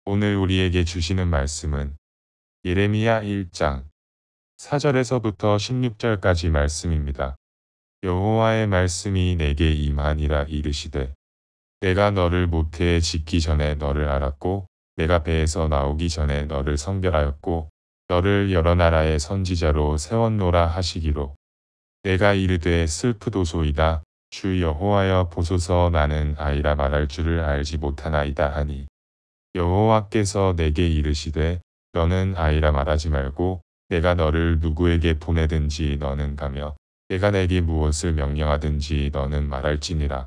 오늘 우리에게 주시는 말씀은 예레미야 1장 4절에서부터 16절까지 말씀입니다. 여호와의 말씀이 내게 임하니라 이르시되 내가 너를 모태에 짓기 전에 너를 알았고 내가 배에서 나오기 전에 너를 성별하였고 너를 여러 나라의 선지자로 세웠노라 하시기로 내가 이르되 슬프도소이다 주 여호와여 보소서 나는 아이라 말할 줄을 알지 못하나이다 하니 여호와께서 내게 이르시되 너는 아이라 말하지 말고 내가 너를 누구에게 보내든지 너는 가며 내가 내게 무엇을 명령하든지 너는 말할지니라.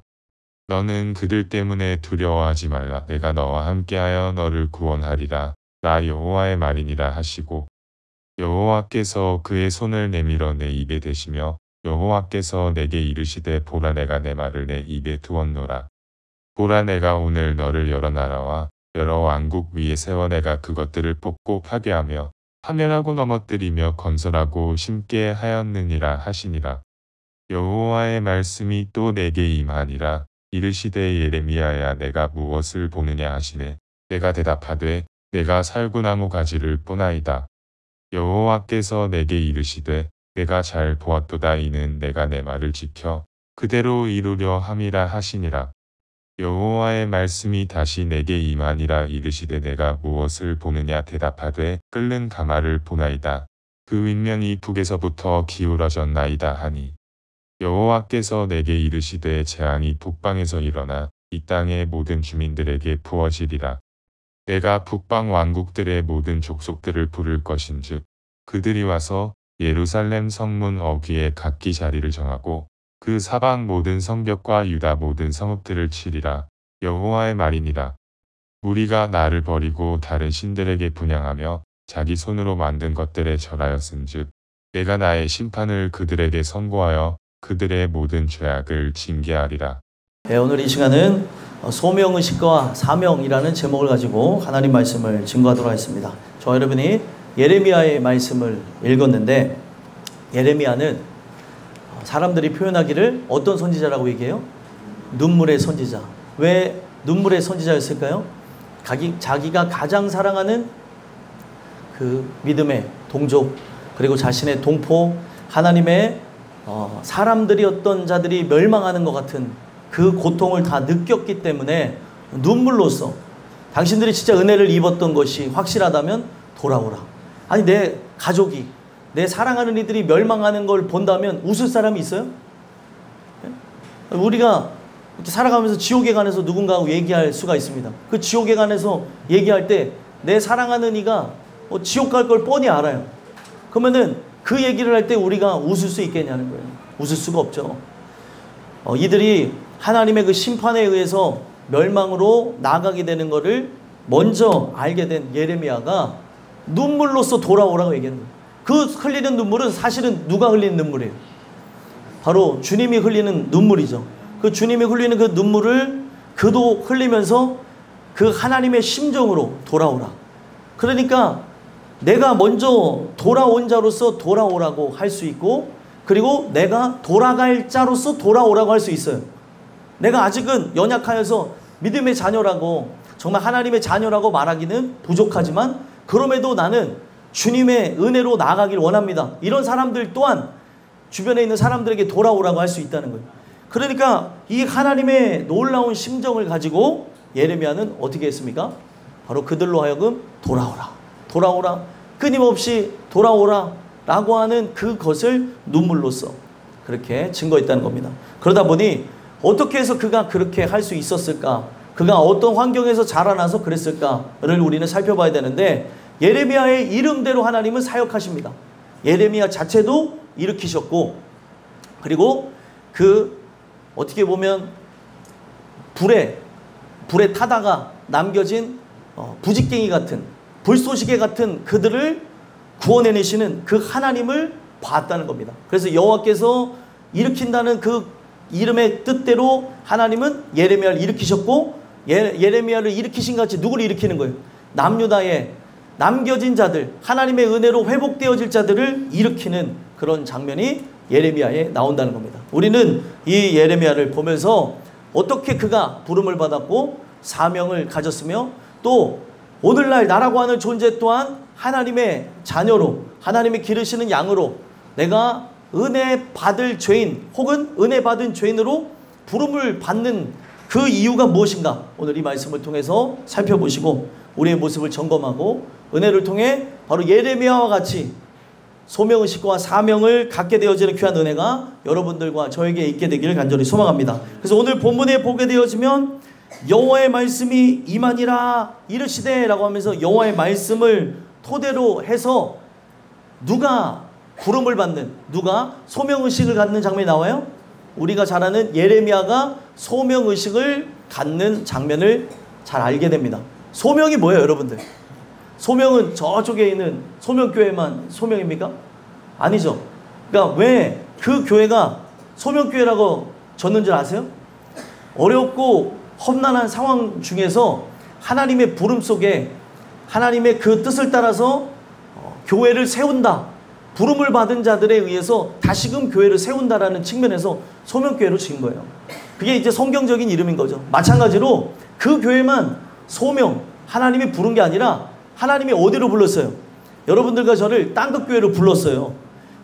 너는 그들 때문에 두려워하지 말라. 내가 너와 함께하여 너를 구원하리라. 나 여호와의 말이니라 하시고 여호와께서 그의 손을 내밀어 내 입에 대시며 여호와께서 내게 이르시되 보라 내가 내 말을 내 입에 두었노라. 보라 내가 오늘 너를 여러 나라와 여러 왕국 위에 세워 내가 그것들을 뽑고 파괴하며 파멸하고 넘어뜨리며 건설하고 심게 하였느니라 하시니라. 여호와의 말씀이 또 내게 임하니라. 이르시되 예레미야야 내가 무엇을 보느냐 하시네. 내가 대답하되 내가 살구나무 가지를 보나이다. 여호와께서 내게 이르시되 내가 잘 보았도다. 이는 내가 내 말을 지켜 그대로 이루려 함이라 하시니라. 여호와의 말씀이 다시 내게 임하니라. 이르시되 내가 무엇을 보느냐 대답하되 끓는 가마를 보나이다. 그 윗면이 북에서부터 기울어졌나이다 하니 여호와께서 내게 이르시되 재앙이 북방에서 일어나 이 땅의 모든 주민들에게 부어지리라. 내가 북방 왕국들의 모든 족속들을 부를 것인즉 그들이 와서 예루살렘 성문 어귀에 각기 자리를 정하고 그 사방 모든 성벽과 유다 모든 성읍들을 치리라. 여호와의 말이니라. 무리가 나를 버리고 다른 신들에게 분향하며 자기 손으로 만든 것들에 절하였은즉 내가 나의 심판을 그들에게 선고하여 그들의 모든 죄악을 징계하리라. 네, 오늘 이 시간은 소명의식과 사명이라는 제목을 가지고 하나님 말씀을 증거하도록 하겠습니다. 저와 여러분이 예레미야의 말씀을 읽었는데 예레미야는 사람들이 표현하기를 어떤 선지자라고 얘기해요? 눈물의 선지자. 왜 눈물의 선지자였을까요? 자기가 가장 사랑하는 그 믿음의 동족 그리고 자신의 동포 하나님의 사람들이 어떤 자들이 멸망하는 것 같은 그 고통을 다 느꼈기 때문에 눈물로써 당신들이 진짜 은혜를 입었던 것이 확실하다면 돌아오라. 아니 내 가족이 내 사랑하는 이들이 멸망하는 걸 본다면 웃을 사람이 있어요? 우리가 이렇게 살아가면서 지옥에 관해서 누군가하고 얘기할 수가 있습니다. 그 지옥에 관해서 얘기할 때 내 사랑하는 이가 지옥 갈 걸 뻔히 알아요. 그러면은 그 얘기를 할 때 우리가 웃을 수 있겠냐는 거예요. 웃을 수가 없죠. 이들이 하나님의 그 심판에 의해서 멸망으로 나가게 되는 것을 먼저 알게 된 예레미야가 눈물로써 돌아오라고 얘기하는 거예요. 그 흘리는 눈물은 사실은 누가 흘리는 눈물이에요? 바로 주님이 흘리는 눈물이죠. 그 주님이 흘리는 그 눈물을 그도 흘리면서 그 하나님의 심정으로 돌아오라. 그러니까 내가 먼저 돌아온 자로서 돌아오라고 할 수 있고 그리고 내가 돌아갈 자로서 돌아오라고 할 수 있어요. 내가 아직은 연약하여서 믿음의 자녀라고 정말 하나님의 자녀라고 말하기는 부족하지만 그럼에도 나는 주님의 은혜로 나아가길 원합니다. 이런 사람들 또한 주변에 있는 사람들에게 돌아오라고 할 수 있다는 거예요. 그러니까 이 하나님의 놀라운 심정을 가지고 예레미야는 어떻게 했습니까? 바로 그들로 하여금 돌아오라. 돌아오라. 끊임없이 돌아오라. 라고 하는 그것을 눈물로써 그렇게 증거했다는 겁니다. 그러다 보니 어떻게 해서 그가 그렇게 할 수 있었을까? 그가 어떤 환경에서 자라나서 그랬을까를 우리는 살펴봐야 되는데 예레미야의 이름대로 하나님은 사역하십니다. 예레미야 자체도 일으키셨고 그리고 그 어떻게 보면 불에 타다가 남겨진 부직갱이 같은 불쏘시개 같은 그들을 구원해내시는 그 하나님을 봤다는 겁니다. 그래서 여호와께서 일으킨다는 그 이름의 뜻대로 하나님은 예레미야를 일으키셨고 예레미야를 일으키신 같이 누구를 일으키는 거예요? 남유다의 남겨진 자들, 하나님의 은혜로 회복되어질 자들을 일으키는 그런 장면이 예레미야에 나온다는 겁니다. 우리는 이 예레미야를 보면서 어떻게 그가 부름을 받았고 사명을 가졌으며 또 오늘날 나라고 하는 존재 또한 하나님의 자녀로, 하나님의 기르시는 양으로 내가 은혜 받을 죄인 혹은 은혜 받은 죄인으로 부름을 받는 그 이유가 무엇인가? 오늘 이 말씀을 통해서 살펴보시고 우리의 모습을 점검하고 은혜를 통해 바로 예레미야와 같이 소명의식과 사명을 갖게 되어지는 귀한 은혜가 여러분들과 저에게 있게 되기를 간절히 소망합니다. 그래서 오늘 본문에 보게 되어지면 여호와의 말씀이 임하니라 이르시되 라고 하면서 여호와의 말씀을 토대로 해서 누가 부름을 받는, 누가 소명의식을 갖는 장면이 나와요? 우리가 잘 아는 예레미야가 소명의식을 갖는 장면을 잘 알게 됩니다. 소명이 뭐예요, 여러분들? 소명은 저쪽에 있는 소명교회만 소명입니까? 아니죠. 그러니까 왜 그 교회가 소명교회라고 졌는 줄 아세요? 어렵고 험난한 상황 중에서 하나님의 부름 속에 하나님의 그 뜻을 따라서 교회를 세운다. 부름을 받은 자들에 의해서 다시금 교회를 세운다라는 측면에서 소명교회로 지은 거예요. 그게 이제 성경적인 이름인 거죠. 마찬가지로 그 교회만 소명, 하나님이 부른 게 아니라 하나님이 어디로 불렀어요? 여러분들과 저를 땅끝교회로 불렀어요.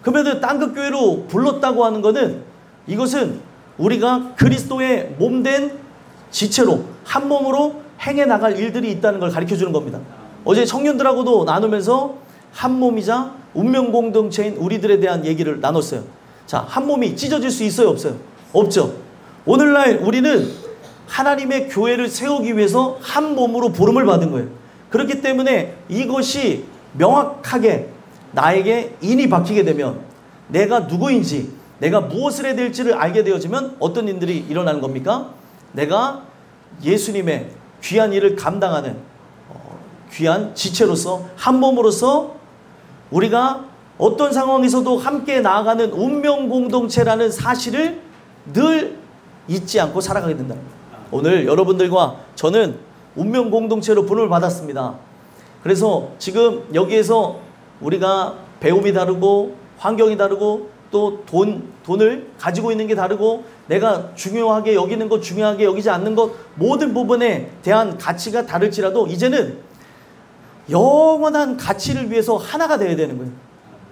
그러면 땅끝교회로 불렀다고 하는 것은 이것은 우리가 그리스도의 몸된 지체로 한 몸으로 행해 나갈 일들이 있다는 걸 가르쳐 주는 겁니다. 어제 청년들하고도 나누면서 한 몸이자 운명 공동체인 우리들에 대한 얘기를 나눴어요. 자, 한 몸이 찢어질 수 있어요, 없어요? 없죠. 오늘날 우리는 하나님의 교회를 세우기 위해서 한 몸으로 부름을 받은 거예요. 그렇기 때문에 이것이 명확하게 나에게 인이 박히게 되면 내가 누구인지, 내가 무엇을 해야 될지를 알게 되어지면 어떤 일들이 일어나는 겁니까? 내가 예수님의 귀한 일을 감당하는 귀한 지체로서 한 몸으로서 우리가 어떤 상황에서도 함께 나아가는 운명 공동체라는 사실을 늘 잊지 않고 살아가게 된다. 오늘 여러분들과 저는 운명 공동체로 부름을 받았습니다. 그래서 지금 여기에서 우리가 배움이 다르고 환경이 다르고 또 돈을 가지고 있는 게 다르고 내가 중요하게 여기는 것, 중요하게 여기지 않는 것, 모든 부분에 대한 가치가 다를지라도 이제는 영원한 가치를 위해서 하나가 되어야 되는 거예요.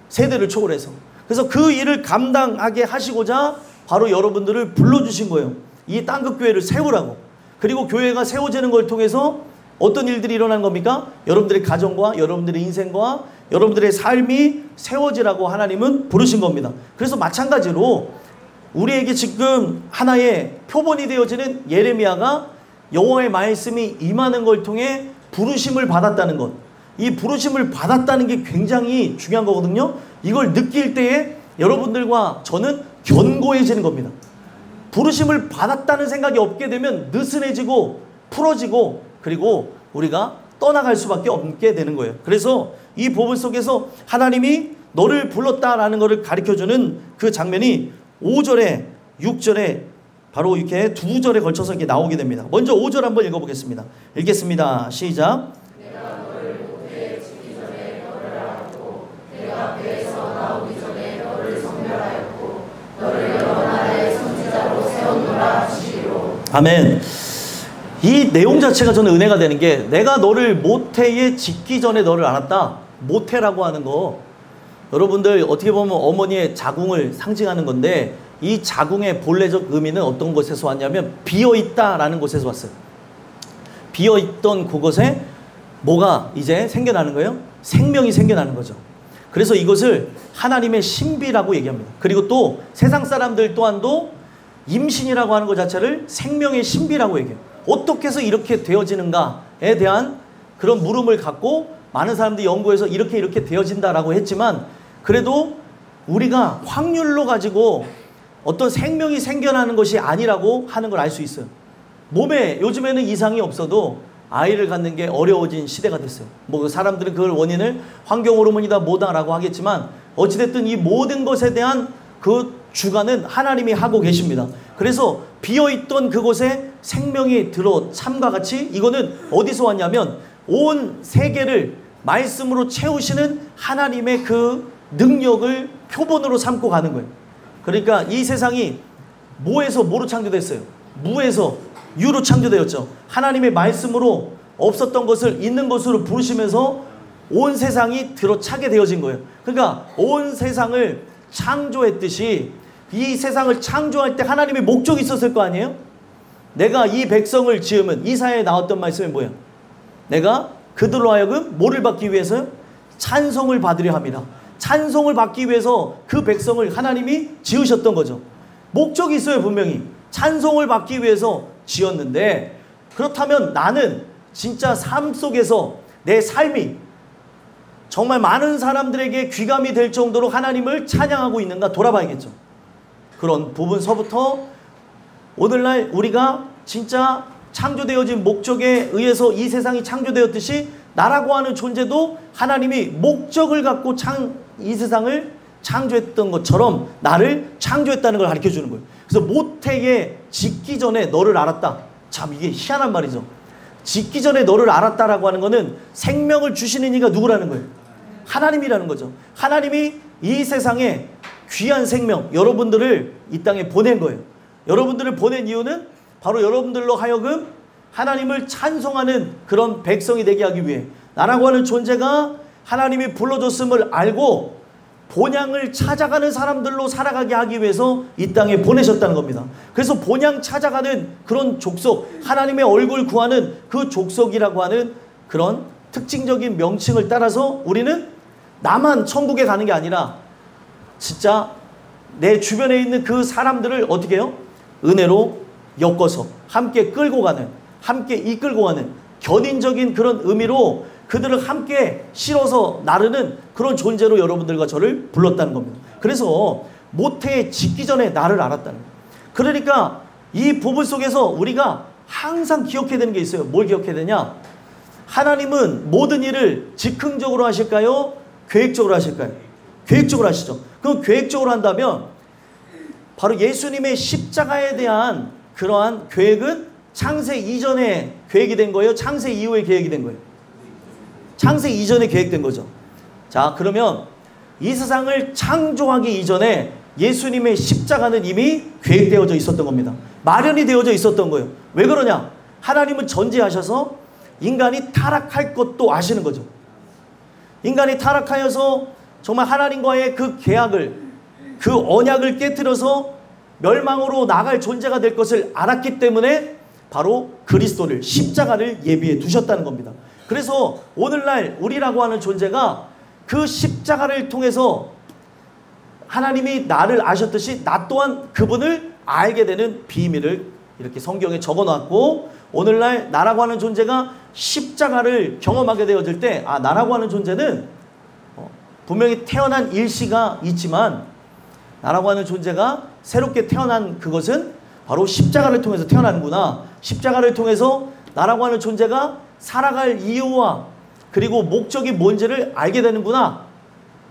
세대를 초월해서. 그래서 그 일을 감당하게 하시고자 바로 여러분들을 불러주신 거예요. 이 땅끝교회를 세우라고. 그리고 교회가 세워지는 걸 통해서 어떤 일들이 일어나는 겁니까? 여러분들의 가정과 여러분들의 인생과 여러분들의 삶이 세워지라고 하나님은 부르신 겁니다. 그래서 마찬가지로 우리에게 지금 하나의 표본이 되어지는 예레미야가 여호와의 말씀이 임하는 걸 통해 부르심을 받았다는 것. 이 부르심을 받았다는 게 굉장히 중요한 거거든요. 이걸 느낄 때에 여러분들과 저는 견고해지는 겁니다. 부르심을 받았다는 생각이 없게 되면 느슨해지고 풀어지고 그리고 우리가 떠나갈 수밖에 없게 되는 거예요. 그래서 이 본문 속에서 하나님이 너를 불렀다라는 것을 가르쳐주는 그 장면이 5절에 6절에 바로 이렇게 두 절에 걸쳐서 이렇게 나오게 됩니다. 먼저 5절 한번 읽어보겠습니다. 읽겠습니다. 시작. 내가 너를 모태에 지기 전에 너를 알았고 내가 배에서 나오기 전에 너를 성별하였고 너를 여러 나라의 선지자로 세웠노라 하시리로. 아멘. 이 내용 자체가 저는 은혜가 되는 게 내가 너를 모태에 짓기 전에 너를 알았다. 모태라고 하는 거 여러분들 어떻게 보면 어머니의 자궁을 상징하는 건데 이 자궁의 본래적 의미는 어떤 곳에서 왔냐면 비어있다라는 곳에서 왔어요. 비어있던 그곳에 뭐가 이제 생겨나는 거예요? 생명이 생겨나는 거죠. 그래서 이것을 하나님의 신비라고 얘기합니다. 그리고 또 세상 사람들 또한도 임신이라고 하는 것 자체를 생명의 신비라고 얘기해요. 어떻게 해서 이렇게 되어지는가에 대한 그런 물음을 갖고 많은 사람들이 연구해서 이렇게 되어진다라고 했지만 그래도 우리가 확률로 가지고 어떤 생명이 생겨나는 것이 아니라고 하는 걸 알 수 있어요. 몸에 요즘에는 이상이 없어도 아이를 갖는 게 어려워진 시대가 됐어요. 뭐 사람들은 그걸 원인을 환경 호르몬이다 뭐다라고 하겠지만 어찌됐든 이 모든 것에 대한 그 주관은 하나님이 하고 계십니다. 그래서 비어있던 그곳에 생명이 들어 참과 같이 이거는 어디서 왔냐면 온 세계를 말씀으로 채우시는 하나님의 그 능력을 표본으로 삼고 가는 거예요. 그러니까 이 세상이 뭐에서 뭐로 창조됐어요? 무에서 유로 창조되었죠. 하나님의 말씀으로 없었던 것을 있는 것으로 부르시면서 온 세상이 들어차게 되어진 거예요. 그러니까 온 세상을 창조했듯이 이 세상을 창조할 때 하나님의 목적이 있었을 거 아니에요? 내가 이 백성을 지으면 이사야에 나왔던 말씀이 뭐예요? 내가 그들로 하여금 뭐를 받기 위해서요? 찬송을 받으려 합니다. 찬송을 받기 위해서 그 백성을 하나님이 지으셨던 거죠. 목적이 있어요, 분명히. 찬송을 받기 위해서 지었는데, 그렇다면 나는 진짜 삶 속에서 내 삶이 정말 많은 사람들에게 귀감이 될 정도로 하나님을 찬양하고 있는가 돌아봐야겠죠. 그런 부분서부터 오늘날 우리가 진짜 창조되어진 목적에 의해서 이 세상이 창조되었듯이 나라고 하는 존재도 하나님이 목적을 갖고 이 세상을 창조했던 것처럼 나를 창조했다는 걸 가르쳐 주는 거예요. 그래서 모태에 짓기 전에 너를 알았다. 참 이게 희한한 말이죠. 짓기 전에 너를 알았다라고 하는 거는 생명을 주시는 이가 누구라는 거예요? 하나님이라는 거죠. 하나님이 이 세상에 귀한 생명, 여러분들을 이 땅에 보낸 거예요. 여러분들을 보낸 이유는 바로 여러분들로 하여금 하나님을 찬송하는 그런 백성이 되게 하기 위해, 나라고 하는 존재가 하나님이 불러줬음을 알고 본향을 찾아가는 사람들로 살아가게 하기 위해서 이 땅에 보내셨다는 겁니다. 그래서 본향 찾아가는 그런 족속, 하나님의 얼굴 구하는 그 족속이라고 하는 그런 특징적인 명칭을 따라서 우리는 나만 천국에 가는 게 아니라 진짜 내 주변에 있는 그 사람들을 어떻게 해요? 은혜로 엮어서 함께 끌고 가는, 함께 이끌고 가는 견인적인 그런 의미로 그들을 함께 실어서 나르는 그런 존재로 여러분들과 저를 불렀다는 겁니다. 그래서 모태에 짓기 전에 나를 알았다는 거예요. 그러니까 이 부분 속에서 우리가 항상 기억해야 되는 게 있어요. 뭘 기억해야 되냐? 하나님은 모든 일을 즉흥적으로 하실까요? 계획적으로 하실까요? 계획적으로 하시죠. 그럼 계획적으로 한다면 바로 예수님의 십자가에 대한 그러한 계획은 창세 이전에 계획이 된 거예요? 창세 이후에 계획이 된 거예요? 창세 이전에 계획된 거죠. 자, 그러면 이 세상을 창조하기 이전에 예수님의 십자가는 이미 계획되어져 있었던 겁니다. 마련이 되어져 있었던 거예요. 왜 그러냐? 하나님은 전지하셔서 인간이 타락할 것도 아시는 거죠. 인간이 타락하여서 정말 하나님과의 그 계약을, 그 언약을 깨트려서 멸망으로 나갈 존재가 될 것을 알았기 때문에 바로 그리스도를, 십자가를 예비해 두셨다는 겁니다. 그래서 오늘날 우리라고 하는 존재가 그 십자가를 통해서 하나님이 나를 아셨듯이 나 또한 그분을 알게 되는 비밀을 이렇게 성경에 적어놨고, 오늘날 나라고 하는 존재가 십자가를 경험하게 되어질 때, 아, 나라고 하는 존재는 분명히 태어난 일시가 있지만 나라고 하는 존재가 새롭게 태어난 그것은 바로 십자가를 통해서 태어나는구나. 십자가를 통해서 나라고 하는 존재가 살아갈 이유와 그리고 목적이 뭔지를 알게 되는구나.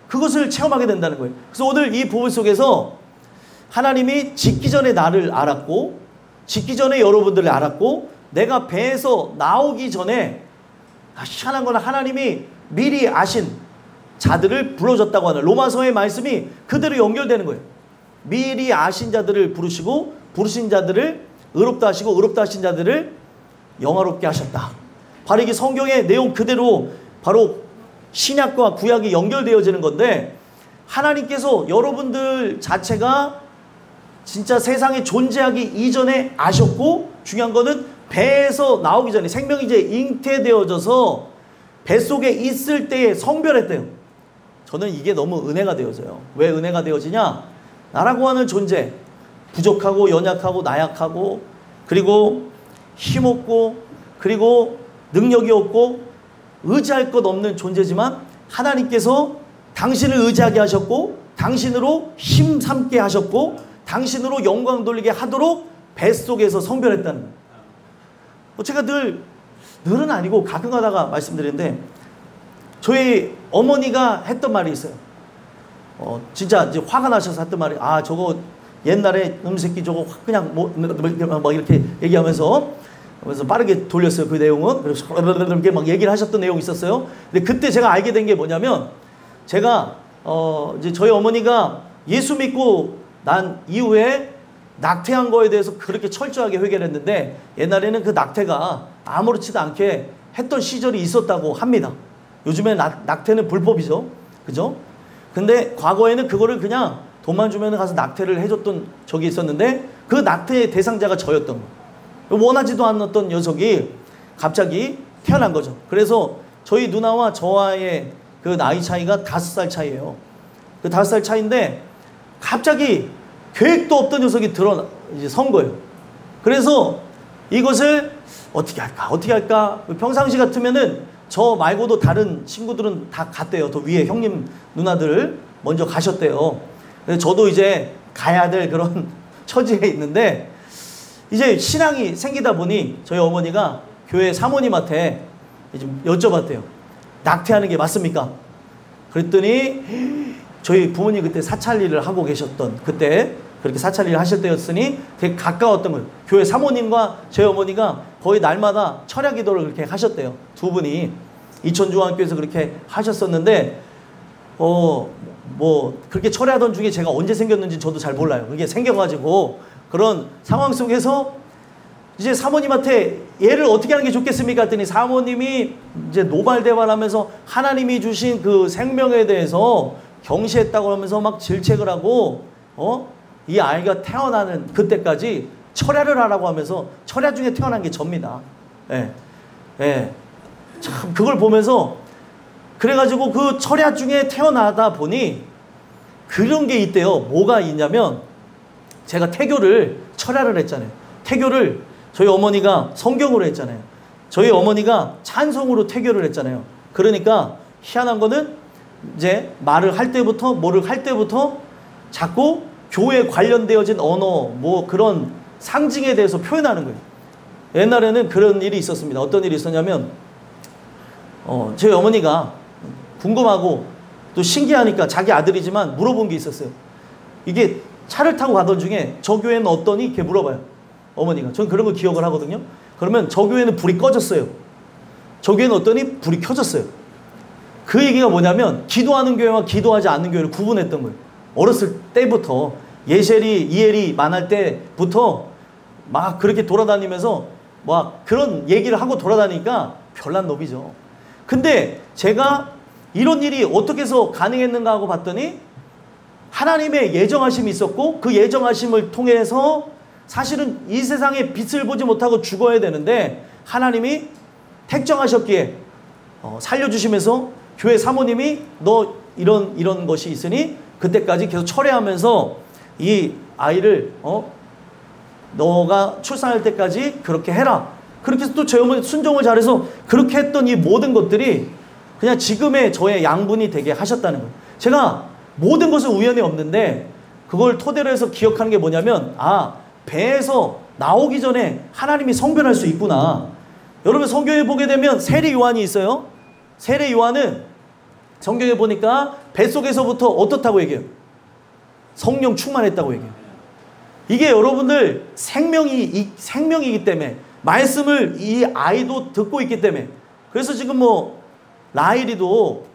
그것을 체험하게 된다는 거예요. 그래서 오늘 이 부분 속에서 하나님이 짓기 전에 나를 알았고, 짓기 전에 여러분들을 알았고, 내가 배에서 나오기 전에 희한한 건 하나님이 미리 아신 자들을 불러줬다고 하는 로마서의 말씀이 그대로 연결되는 거예요. 미리 아신 자들을 부르시고, 부르신 자들을 의롭다 하시고, 의롭다 하신 자들을 영화롭게 하셨다. 바로 이게 성경의 내용 그대로 바로 신약과 구약이 연결되어지는 건데, 하나님께서 여러분들 자체가 진짜 세상에 존재하기 이전에 아셨고, 중요한 거는 배에서 나오기 전에 생명이 이제 잉태되어져서 뱃속에 있을 때에 성별했대요. 저는 이게 너무 은혜가 되어져요. 왜 은혜가 되어지냐? 나라고 하는 존재, 부족하고 연약하고 나약하고 그리고 힘없고 그리고 능력이 없고 의지할 것 없는 존재지만 하나님께서 당신을 의지하게 하셨고, 당신으로 힘 삼게 하셨고, 당신으로 영광 돌리게 하도록 뱃속에서 성별했다는 거예요. 제가 늘은 아니고 가끔 가다가 말씀드리는데, 저희 어머니가 했던 말이 있어요. 진짜 이제 화가 나셔서 했던 말이, 아, 저거 옛날에 놈새끼 저거 그냥 뭐 이렇게 얘기하면서 빠르게 돌렸어요. 그 내용은. 그래서 이렇게 막 얘기를 하셨던 내용이 있었어요. 근데 그때 제가 알게 된 게 뭐냐면, 제가 이제 저희 어머니가 예수 믿고 난 이후에 낙태한 거에 대해서 그렇게 철저하게 회개를 했는데, 옛날에는 그 낙태가 아무렇지도 않게 했던 시절이 있었다고 합니다. 요즘에 낙태는 불법이죠. 그죠? 근데 과거에는 그거를 그냥 돈만 주면 가서 낙태를 해줬던 적이 있었는데 그 낙태의 대상자가 저였던 거예요. 원하지도 않았던 녀석이 갑자기 태어난 거죠. 그래서 저희 누나와 저와의 그 나이 차이가 5살 차이예요. 그 5살 차이인데 갑자기 계획도 없던 녀석이 이제 선 거예요. 그래서 이것을 어떻게 할까? 평상시 같으면은 저 말고도 다른 친구들은 다 갔대요. 더 위에 형님, 누나들 먼저 가셨대요. 그래서 저도 이제 가야 될 그런 처지에 있는데 이제 신앙이 생기다 보니 저희 어머니가 교회 사모님한테 이제 여쭤봤대요. 낙태하는 게 맞습니까? 그랬더니 저희 부모님 그때 사찰 일을 하고 계셨던 그때 그렇게 사찰 일을 하실 때였으니 되게 가까웠던 거예요. 교회 사모님과 저희 어머니가 거의 날마다 철야 기도를 그렇게 하셨대요. 두 분이 이천중앙교에서 그렇게 하셨었는데 뭐 그렇게 철야하던 중에 제가 언제 생겼는지 저도 잘 몰라요. 그게 생겨가지고 그런 상황 속에서 이제 사모님한테 얘를 어떻게 하는 게 좋겠습니까? 했더니 사모님이 이제 노발대발을 하면서 하나님이 주신 그 생명에 대해서 경시했다고 하면서 막 질책을 하고 이 아이가 태어나는 그때까지 철야를 하라고 하면서 철야 중에 태어난 게 접니다. 참 그걸 보면서 그래가지고 그 철야 중에 태어나다 보니 그런 게 있대요. 뭐가 있냐면 제가 태교를 철야를 했잖아요. 태교를 저희 어머니가 성경으로 했잖아요. 저희 어머니가 찬송으로 태교를 했잖아요. 그러니까 희한한 거는 이제 말을 할 때부터 뭐를 할 때부터 자꾸 교회에 관련되어진 언어 뭐 그런 상징에 대해서 표현하는 거예요. 옛날에는 그런 일이 있었습니다. 어떤 일이 있었냐면 저희 어머니가 궁금하고 또 신기하니까 자기 아들이지만 물어본 게 있었어요. 이게 차를 타고 가던 중에 저 교회는 어떠니? 이렇게 물어봐요. 어머니가. 전 그런 거 기억을 하거든요. 그러면 저 교회는 불이 꺼졌어요. 저 교회는 어떠니? 불이 켜졌어요. 그 얘기가 뭐냐면 기도하는 교회와 기도하지 않는 교회를 구분했던 거예요. 어렸을 때부터 예셀이 이엘이 만날 때부터 막 그렇게 돌아다니면서 막 그런 얘기를 하고 돌아다니니까 별난 놈이죠. 근데 제가 이런 일이 어떻게 해서 가능했는가 하고 봤더니 하나님의 예정하심이 있었고 그 예정하심을 통해서 사실은 이 세상에 빛을 보지 못하고 죽어야 되는데 하나님이 택정하셨기에 살려주시면서 교회 사모님이 너 이런 것이 있으니 그때까지 계속 철회하면서 이 아이를 너가 출산할 때까지 그렇게 해라. 그렇게 해서 또 저희 어머니 순종을 잘해서 그렇게 했던 이 모든 것들이 그냥 지금의 저의 양분이 되게 하셨다는 거예요. 제가 모든 것은 우연이 없는데 그걸 토대로 해서 기억하는 게 뭐냐면 배에서 나오기 전에 하나님이 성별할 수 있구나. 여러분 성경에 보게 되면 세례 요한이 있어요. 세례 요한은 성경에 보니까 뱃속에서부터 어떻다고 얘기해요? 성령 충만했다고 얘기해요. 이게 여러분들 생명이기 때문에 말씀을 이 아이도 듣고 있기 때문에 그래서 지금 뭐 라일이도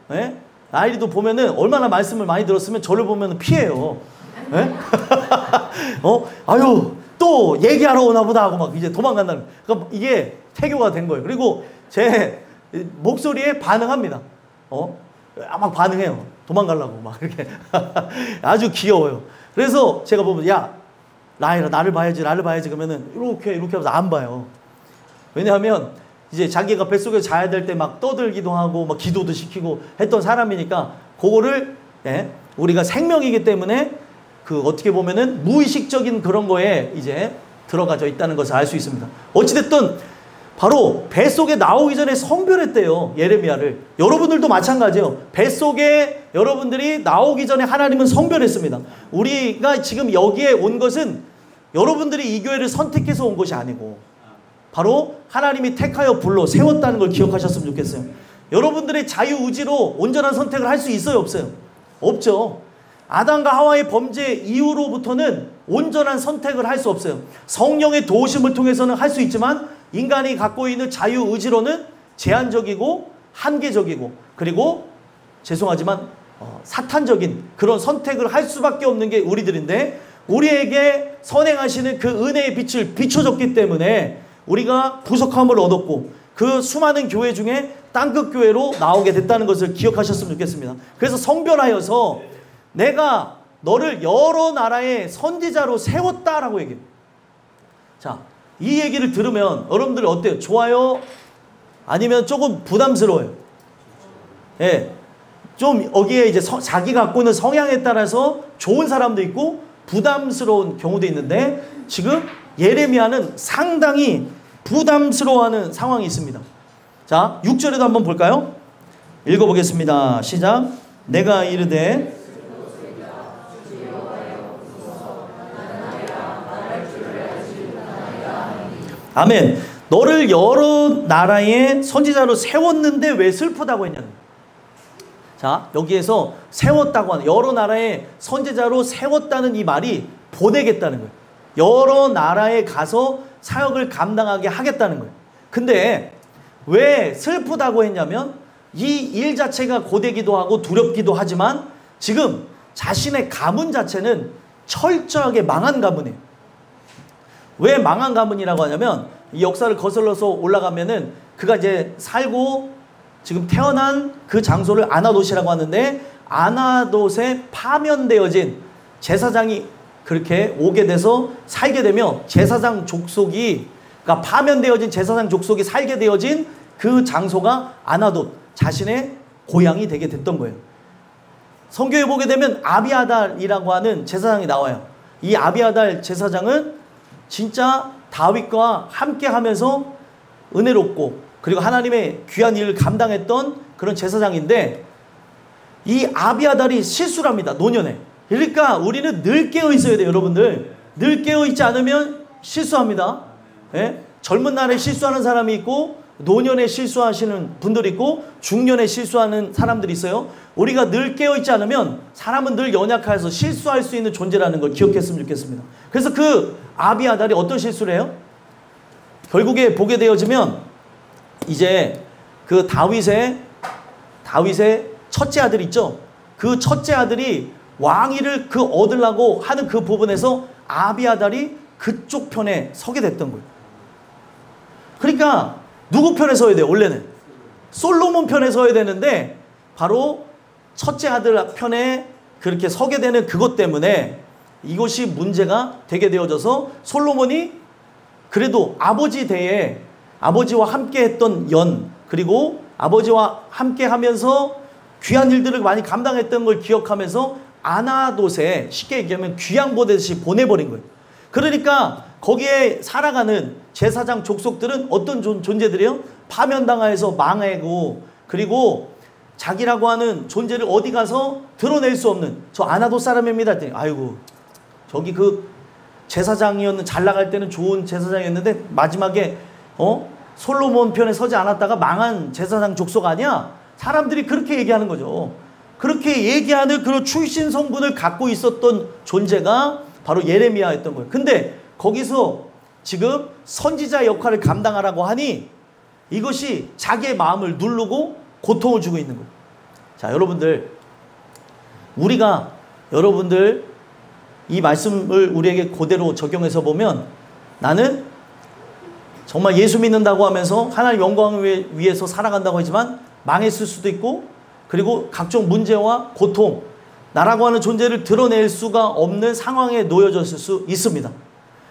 보면은 얼마나 말씀을 많이 들었으면 저를 보면 피해요. 아유 또 얘기하러 오나 보다 하고 막 이제 도망간다는 거예요. 그러니까 이게 태교가 된 거예요. 그리고 제 목소리에 반응합니다. 막 반응해요. 도망가려고 막 이렇게 아주 귀여워요. 그래서 제가 보면 야 라일아 나를 봐야지 그러면은 이렇게 하면서 안 봐요. 왜냐하면 이제 자기가 뱃속에 자야 될 때 막 떠들기도 하고 막 기도도 시키고 했던 사람이니까 그거를 우리가 생명이기 때문에 그 어떻게 보면은 무의식적인 그런 거에 이제 들어가져 있다는 것을 알 수 있습니다. 어찌됐든 바로 뱃속에 나오기 전에 성별했대요. 예레미야를. 여러분들도 마찬가지예요. 뱃속에 여러분들이 나오기 전에 하나님은 성별했습니다. 우리가 지금 여기에 온 것은 여러분들이 이 교회를 선택해서 온 것이 아니고 바로 하나님이 택하여 불러 세웠다는 걸 기억하셨으면 좋겠어요. 여러분들의 자유의지로 온전한 선택을 할 수 있어요? 없어요? 없죠. 아담과 하와의 범죄 이후로부터는 온전한 선택을 할 수 없어요. 성령의 도우심을 통해서는 할 수 있지만 인간이 갖고 있는 자유의지로는 제한적이고 한계적이고 그리고 죄송하지만 사탄적인 그런 선택을 할 수밖에 없는 게 우리들인데 우리에게 선행하시는 그 은혜의 빛을 비춰줬기 때문에 우리가 부속함을 얻었고 그 수많은 교회 중에 땅끝 교회로 나오게 됐다는 것을 기억하셨으면 좋겠습니다. 그래서 성별하여서 내가 너를 여러 나라의 선지자로 세웠다라고 얘기해요. 자, 이 얘기를 들으면 여러분들 어때요? 좋아요? 아니면 조금 부담스러워요? 예. 좀 여기에 이제 자기가 갖고 있는 성향에 따라서 좋은 사람도 있고 부담스러운 경우도 있는데 지금 예레미야는 상당히 부담스러워하는 상황이 있습니다. 자, 6절에도 한번 볼까요? 읽어보겠습니다. 시작. 내가 이르되 아멘. 너를 여러 나라의 선지자로 세웠는데 왜 슬프다고 했냐는. 자, 여기에서 세웠다고 하는, 여러 나라의 선지자로 세웠다는 이 말이 보내겠다는 거예요. 여러 나라에 가서 사역을 감당하게 하겠다는 거예요. 근데 왜 슬프다고 했냐면 이 일 자체가 고되기도 하고 두렵기도 하지만 지금 자신의 가문 자체는 철저하게 망한 가문이에요. 왜 망한 가문이라고 하냐면 이 역사를 거슬러서 올라가면은 그가 이제 살고 지금 태어난 그 장소를 아나돗이라고 하는데 아나돗에 파면되어진 제사장이 그렇게 오게 돼서 살게 되며 제사장 족속이 그러니까 파면되어진 제사장 족속이 살게 되어진 그 장소가 아나돗 자신의 고향이 되게 됐던 거예요. 성경에 보게 되면 아비아달이라고 하는 제사장이 나와요. 이 아비아달 제사장은 진짜 다윗과 함께 하면서 은혜롭고 그리고 하나님의 귀한 일을 감당했던 그런 제사장인데 이 아비아달이 실수를 합니다. 노년에. 그러니까 우리는 늘 깨어 있어야 돼요. 여러분들. 늘 깨어 있지 않으면 실수합니다. 예? 젊은 날에 실수하는 사람이 있고 노년에 실수하시는 분들이 있고 중년에 실수하는 사람들이 있어요. 우리가 늘 깨어 있지 않으면 사람은 늘 연약해서 실수할 수 있는 존재라는 걸 기억했으면 좋겠습니다. 그래서 그 아비아달이 어떤 실수를 해요? 결국에 보게 되어지면 이제 그 다윗의 첫째 아들 있죠. 그 첫째 아들이 왕위를 얻으려고 하는 그 부분에서 아비아달이 그쪽 편에 서게 됐던 거예요. 그러니까 누구 편에 서야 돼요? 원래는 솔로몬 편에 서야 되는데 바로 첫째 아들 편에 그렇게 서게 되는 그것 때문에 이것이 문제가 되게 되어져서 솔로몬이 그래도 아버지 대에 아버지와 함께 했던 그리고 아버지와 함께 하면서 귀한 일들을 많이 감당했던 걸 기억하면서 아나돗에 쉽게 얘기하면 귀양 보내듯이 보내버린 거예요. 그러니까 거기에 살아가는 제사장 족속들은 어떤 존재들이에요? 파면당하여서 망하고 그리고 자기라고 하는 존재를 어디 가서 드러낼 수 없는 저 아나돗 사람입니다 했더니 아이고 저기 그 제사장이었는 잘 나갈 때는 좋은 제사장이었는데 마지막에 솔로몬 편에 서지 않았다가 망한 제사장 족속 아니야? 사람들이 그렇게 얘기하는 거죠. 그렇게 얘기하는 그런 출신 성분을 갖고 있었던 존재가 바로 예레미야였던 거예요. 근데 거기서 지금 선지자 역할을 감당하라고 하니 이것이 자기의 마음을 누르고 고통을 주고 있는 거예요. 자, 여러분들 여러분들 이 말씀을 우리에게 그대로 적용해서 보면 나는 정말 예수 믿는다고 하면서 하나님 영광을 위해서 살아간다고 하지만 망했을 수도 있고 그리고 각종 문제와 고통 나라고 하는 존재를 드러낼 수가 없는 상황에 놓여졌을 수 있습니다.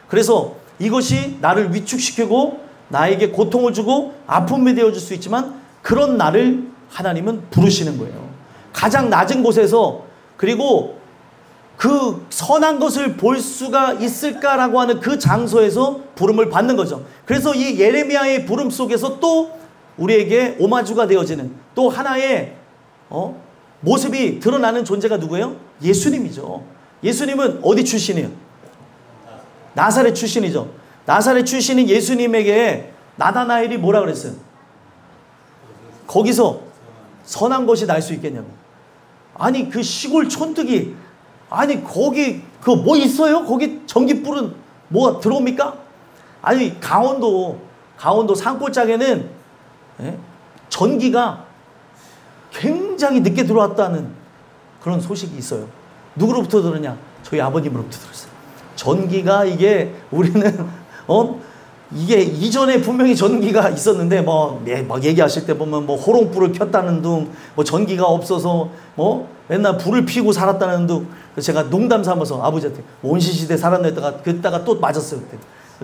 그래서 이것이 나를 위축시키고 나에게 고통을 주고 아픔이 되어줄 수 있지만 그런 나를 하나님은 부르시는 거예요. 가장 낮은 곳에서 그리고 그 선한 것을 볼 수가 있을까라고 하는 그 장소에서 부름을 받는 거죠. 그래서 이 예레미야의 부름 속에서 또 우리에게 오마주가 되어지는 또 하나의 모습이 드러나는 존재가 누구예요? 예수님이죠. 예수님은 어디 출신이에요? 나사렛 출신이죠. 나사렛 출신인 예수님에게 나다나엘이 뭐라 그랬어요? 거기서 선한 것이 날 수 있겠냐고. 아니 그 시골 촌뜨기 아니 거기 그 뭐 있어요? 거기 전기불은 뭐가 들어옵니까? 아니 강원도 산골짜기에는 전기가 굉장히 늦게 들어왔다는 그런 소식이 있어요. 누구로부터 들었냐? 저희 아버님으로부터 들었어요. 전기가 이게 우리는 이게 이전에 분명히 전기가 있었는데 막 얘기하실 때 보면 뭐 호롱불을 켰다는 둥, 뭐 전기가 없어서 뭐 맨날 불을 피우고 살았다는 둥. 그래서 제가 농담 삼아서 아버지한테 원시시대 살았나 했다가 그랬다가 또 맞았어요. 그때.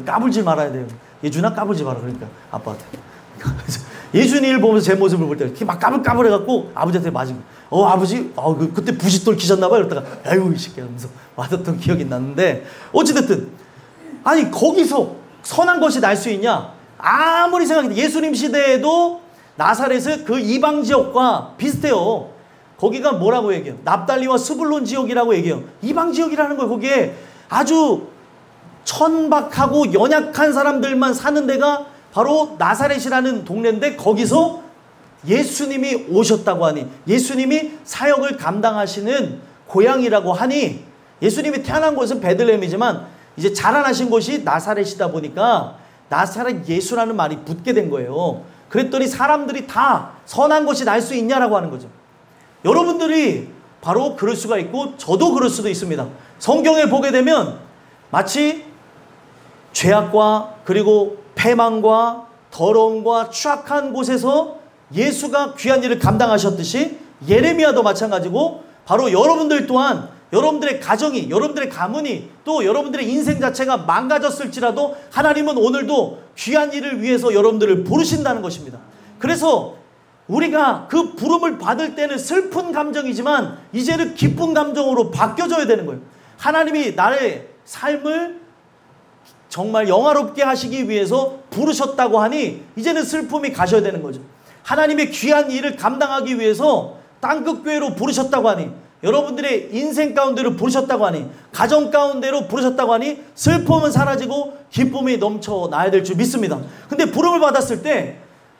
까불지 말아야 돼요. 예준아 까불지 마라. 그러니까 아빠한테. 예준이를 보면서 제 모습을 볼 때 이렇게 막 까불까불해갖고 아버지한테 맞은 거예요. 아버지, 그때 부싯돌 키셨나봐요. 이러다가 아유 이 새끼 하면서 맞았던 기억이 났는데 어찌됐든 아니 거기서 선한 것이 날 수 있냐? 아무리 생각해도 예수님 시대에도 나사렛의 그 이방 지역과 비슷해요. 거기가 뭐라고 얘기해요? 납달리와 스불론 지역이라고 얘기해요. 이방 지역이라는 거예요. 거기에 아주 천박하고 연약한 사람들만 사는 데가 바로 나사렛이라는 동네인데 거기서 예수님이 오셨다고 하니 예수님이 사역을 감당하시는 고향이라고 하니 예수님이 태어난 곳은 베들레헴이지만 이제 자라나신 곳이 나사렛이다 보니까 나사렛 예수라는 말이 붙게 된 거예요. 그랬더니 사람들이 다 선한 것이 날 수 있냐라고 하는 거죠. 여러분들이 바로 그럴 수가 있고 저도 그럴 수도 있습니다. 성경에 보게 되면 마치 죄악과 그리고 패망과 더러움과 추악한 곳에서 예수가 귀한 일을 감당하셨듯이 예레미야도 마찬가지고 바로 여러분들 또한 여러분들의 가정이 여러분들의 가문이 또 여러분들의 인생 자체가 망가졌을지라도 하나님은 오늘도 귀한 일을 위해서 여러분들을 부르신다는 것입니다. 그래서 우리가 그 부름을 받을 때는 슬픈 감정이지만 이제는 기쁜 감정으로 바뀌어져야 되는 거예요. 하나님이 나의 삶을 정말 영화롭게 하시기 위해서 부르셨다고 하니 이제는 슬픔이 가셔야 되는 거죠. 하나님의 귀한 일을 감당하기 위해서 땅끝교회로 부르셨다고 하니 여러분들의 인생 가운데로 부르셨다고 하니 가정 가운데로 부르셨다고 하니 슬픔은 사라지고 기쁨이 넘쳐나야 될 줄 믿습니다. 근데 부름을 받았을 때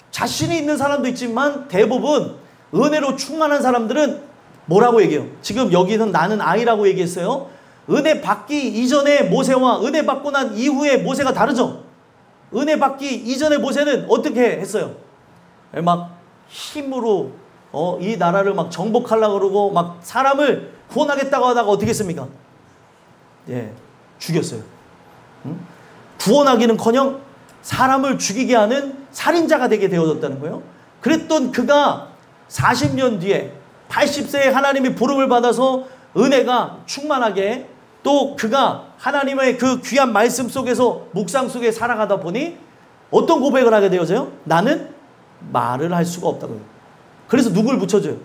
자신이 있는 사람도 있지만 대부분 은혜로 충만한 사람들은 뭐라고 얘기해요? 지금 여기는 나는 아이라고 얘기했어요. 은혜 받기 이전의 모세와 은혜 받고 난 이후의 모세가 다르죠. 은혜 받기 이전의 모세는 어떻게 했어요? 막 힘으로 이 나라를 막 정복하려고 그러고 막 사람을 구원하겠다고 하다가 어떻게 했습니까? 예, 죽였어요. 구원하기는커녕 사람을 죽이게 하는 살인자가 되게 되어졌다는 거예요. 그랬던 그가 40년 뒤에 80세에 하나님이 부름을 받아서 은혜가 충만하게 또 그가 하나님의 그 귀한 말씀 속에서 묵상 속에 살아가다 보니 어떤 고백을 하게 되어져요? 나는 말을 할 수가 없다고요. 그래서 누굴 붙여줘요?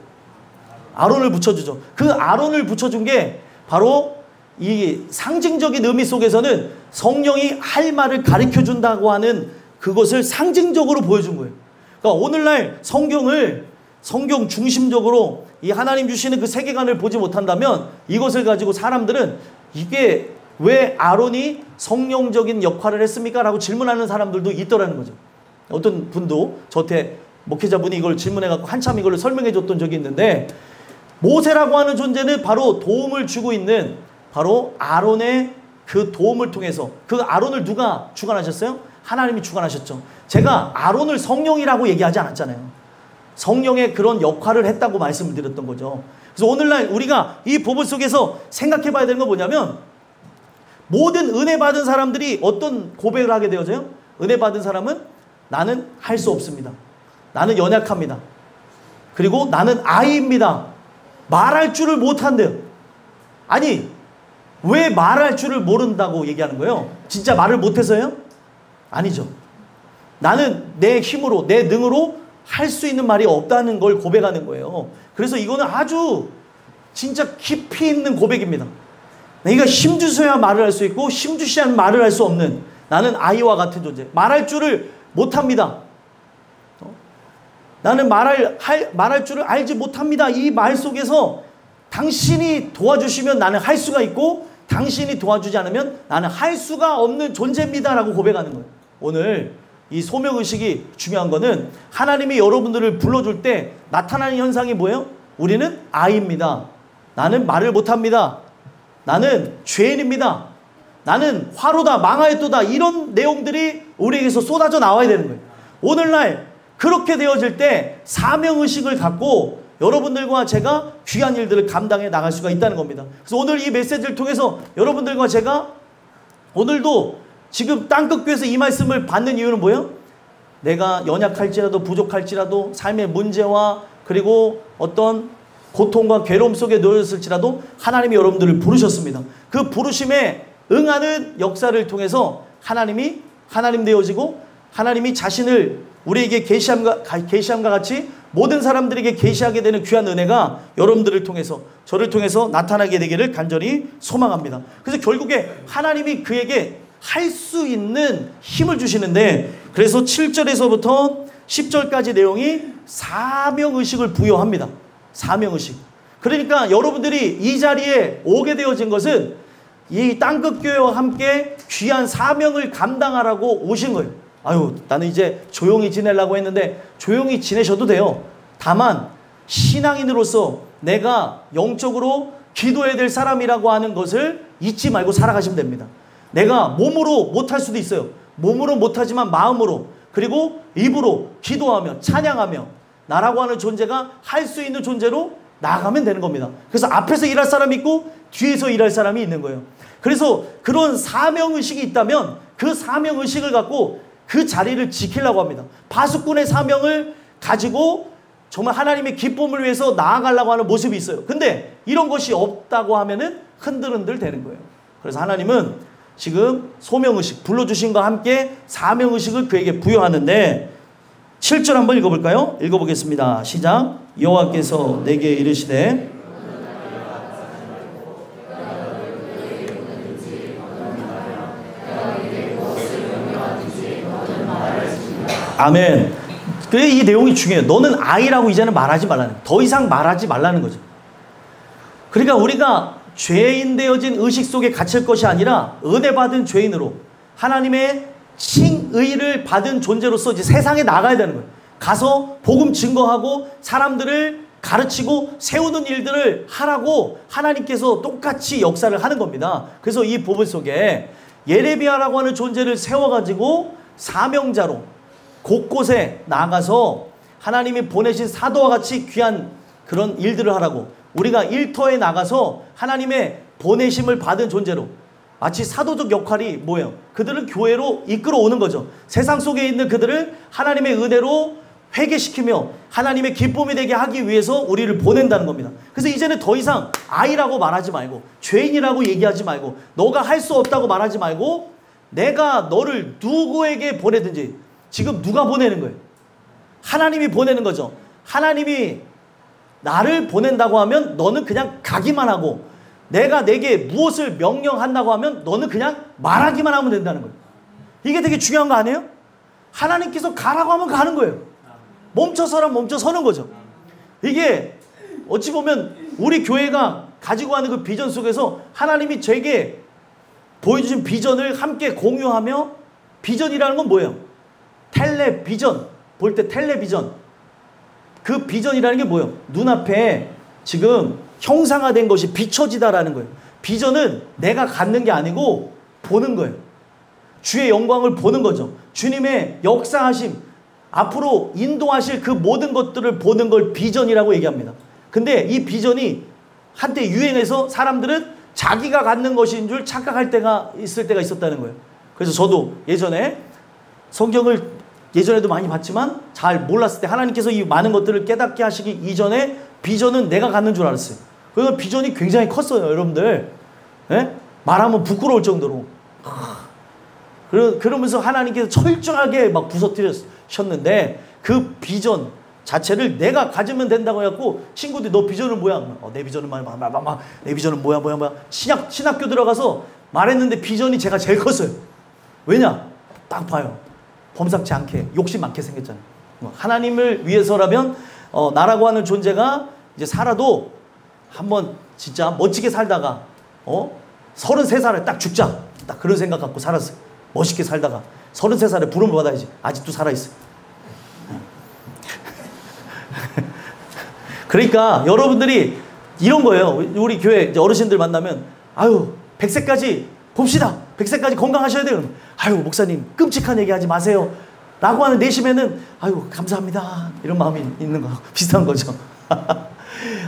아론을 붙여주죠. 그 아론을 붙여준 게 바로 이 상징적인 의미 속에서는 성령이 할 말을 가르쳐준다고 하는 그것을 상징적으로 보여준 거예요. 그러니까 오늘날 성경 중심적으로 이 하나님 주시는 그 세계관을 보지 못한다면 이것을 가지고 사람들은 이게 왜 아론이 성령적인 역할을 했습니까? 라고 질문하는 사람들도 있더라는 거죠. 어떤 분도 저한테 목회자분이 이걸 질문해갖고 한참 이걸 설명해 줬던 적이 있는데 모세라고 하는 존재는 바로 도움을 주고 있는 바로 아론의 그 도움을 통해서 그 아론을 누가 주관하셨어요? 하나님이 주관하셨죠. 제가 아론을 성령이라고 얘기하지 않았잖아요. 성령의 그런 역할을 했다고 말씀을 드렸던 거죠. 그래서 오늘날 우리가 이 부분 속에서 생각해 봐야 되는 건 뭐냐면 모든 은혜 받은 사람들이 어떤 고백을 하게 되어져요? 은혜 받은 사람은 나는 할 수 없습니다. 나는 연약합니다. 그리고 나는 아이입니다. 말할 줄을 못한대요. 아니 왜 말할 줄을 모른다고 얘기하는 거예요? 진짜 말을 못해서요? 아니죠. 나는 내 힘으로 내 능으로 할 수 있는 말이 없다는 걸 고백하는 거예요. 그래서 이거는 아주 진짜 깊이 있는 고백입니다. 내가 힘주셔야 말을 할 수 있고 힘주셔야 말을 할 수 없는 나는 아이와 같은 존재. 말할 줄을 못합니다. 나는 말할 줄을 알지 못합니다. 이 말 속에서 당신이 도와주시면 나는 할 수가 있고 당신이 도와주지 않으면 나는 할 수가 없는 존재입니다. 라고 고백하는 거예요. 오늘 이 소명의식이 중요한 거는 하나님이 여러분들을 불러줄 때 나타나는 현상이 뭐예요? 우리는 아이입니다. 나는 말을 못합니다. 나는 죄인입니다. 나는 화로다 망하였도다. 이런 내용들이 우리에게서 쏟아져 나와야 되는 거예요. 오늘날 그렇게 되어질 때 사명의식을 갖고 여러분들과 제가 귀한 일들을 감당해 나갈 수가 있다는 겁니다. 그래서 오늘 이 메시지를 통해서 여러분들과 제가 오늘도 지금 땅끝교회에서 이 말씀을 받는 이유는 뭐예요? 내가 연약할지라도 부족할지라도 삶의 문제와 그리고 어떤 고통과 괴로움 속에 놓였을지라도 하나님이 여러분들을 부르셨습니다. 그 부르심에 응하는 역사를 통해서 하나님이 하나님 되어지고 하나님이 자신을 우리에게 계시함과 같이 모든 사람들에게 계시하게 되는 귀한 은혜가 여러분들을 통해서 저를 통해서 나타나게 되기를 간절히 소망합니다. 그래서 결국에 하나님이 그에게 할 수 있는 힘을 주시는데 그래서 7절에서부터 10절까지 내용이 사명의식을 부여합니다. 사명의식. 그러니까 여러분들이 이 자리에 오게 되어진 것은 이 땅끝교회와 함께 귀한 사명을 감당하라고 오신 거예요. 아유, 나는 이제 조용히 지내려고 했는데 조용히 지내셔도 돼요. 다만 신앙인으로서 내가 영적으로 기도해야 될 사람이라고 하는 것을 잊지 말고 살아가시면 됩니다. 내가 몸으로 못할 수도 있어요. 몸으로 못하지만 마음으로 그리고 입으로 기도하며 찬양하며 나라고 하는 존재가 할 수 있는 존재로 나아가면 되는 겁니다. 그래서 앞에서 일할 사람이 있고 뒤에서 일할 사람이 있는 거예요. 그래서 그런 사명의식이 있다면 그 사명의식을 갖고 그 자리를 지키려고 합니다. 바수꾼의 사명을 가지고 정말 하나님의 기쁨을 위해서 나아가려고 하는 모습이 있어요. 근데 이런 것이 없다고 하면은 흔들흔들 되는 거예요. 그래서 하나님은 지금 소명의식, 불러주신과 함께 사명의식을 그에게 부여하는데 7절 한번 읽어볼까요? 읽어보겠습니다. 시작. 여호와께서 내게 이르시되 아멘. 그래 이 내용이 중요해요. 너는 아이라고 이제는 말하지 말라는 거예요. 더 이상 말하지 말라는 거죠. 그러니까 우리가 죄인 되어진 의식 속에 갇힐 것이 아니라 은혜 받은 죄인으로 하나님의 칭의를 받은 존재로서 이제 세상에 나가야 되는 거예요. 가서 복음 증거하고 사람들을 가르치고 세우는 일들을 하라고 하나님께서 똑같이 역사를 하는 겁니다. 그래서 이 부분 속에 예레미야라고 하는 존재를 세워가지고 사명자로 곳곳에 나가서 하나님이 보내신 사도와 같이 귀한 그런 일들을 하라고 우리가 일터에 나가서 하나님의 보내심을 받은 존재로 마치 사도적 역할이 뭐예요? 그들을 교회로 이끌어 오는 거죠. 세상 속에 있는 그들을 하나님의 은혜로 회개시키며 하나님의 기쁨이 되게 하기 위해서 우리를 보낸다는 겁니다. 그래서 이제는 더 이상 아이라고 말하지 말고 죄인이라고 얘기하지 말고 너가 할 수 없다고 말하지 말고 내가 너를 누구에게 보내든지 지금 누가 보내는 거예요? 하나님이 보내는 거죠. 하나님이 나를 보낸다고 하면 너는 그냥 가기만 하고 내가 내게 무엇을 명령한다고 하면 너는 그냥 말하기만 하면 된다는 거예요. 이게 되게 중요한 거 아니에요? 하나님께서 가라고 하면 가는 거예요. 멈춰서란 멈춰서는 거죠. 이게 어찌 보면 우리 교회가 가지고 가는 그 비전 속에서 하나님이 제게 보여주신 비전을 함께 공유하며 비전이라는 건 뭐예요? 텔레비전. 볼 때 텔레비전. 그 비전이라는 게 뭐예요? 눈앞에 지금 형상화된 것이 비춰지다라는 거예요. 비전은 내가 갖는 게 아니고 보는 거예요. 주의 영광을 보는 거죠. 주님의 역사하심, 앞으로 인도하실 그 모든 것들을 보는 걸 비전이라고 얘기합니다. 근데 이 비전이 한때 유행해서 사람들은 자기가 갖는 것인 줄 착각할 때가 있었다는 거예요. 그래서 저도 예전에 성경을 예전에도 많이 봤지만 잘 몰랐을 때 하나님께서 이 많은 것들을 깨닫게 하시기 이전에 비전은 내가 갖는 줄 알았어요. 그래서 비전이 굉장히 컸어요, 여러분들. 예? 말하면 부끄러울 정도로. 그러면서 하나님께서 철저하게 막 부서뜨리셨는데 그 비전 자체를 내가 가지면 된다고 해갖고 친구들이 너 비전은 뭐야? 내 비전은 내 비전은 뭐야? 신학교 들어가서 말했는데 비전이 제가 제일 컸어요. 왜냐? 딱 봐요. 범상치 않게 욕심 많게 생겼잖아요. 하나님을 위해서라면 나라고 하는 존재가 이제 살아도 한번 진짜 멋지게 살다가 33살에 딱 죽자 딱 그런 생각 갖고 살았어요. 멋있게 살다가 33살에 부름을 받아야지. 아직도 살아있어요. 그러니까 여러분들이 이런 거예요. 우리 교회 어르신들 만나면 아유 100세까지 봅시다. 100세까지 건강하셔야 돼요. 아유 목사님 끔찍한 얘기 하지 마세요. 라고 하는 내심에는 아유 감사합니다. 이런 마음이 있는 거 비슷한 거죠.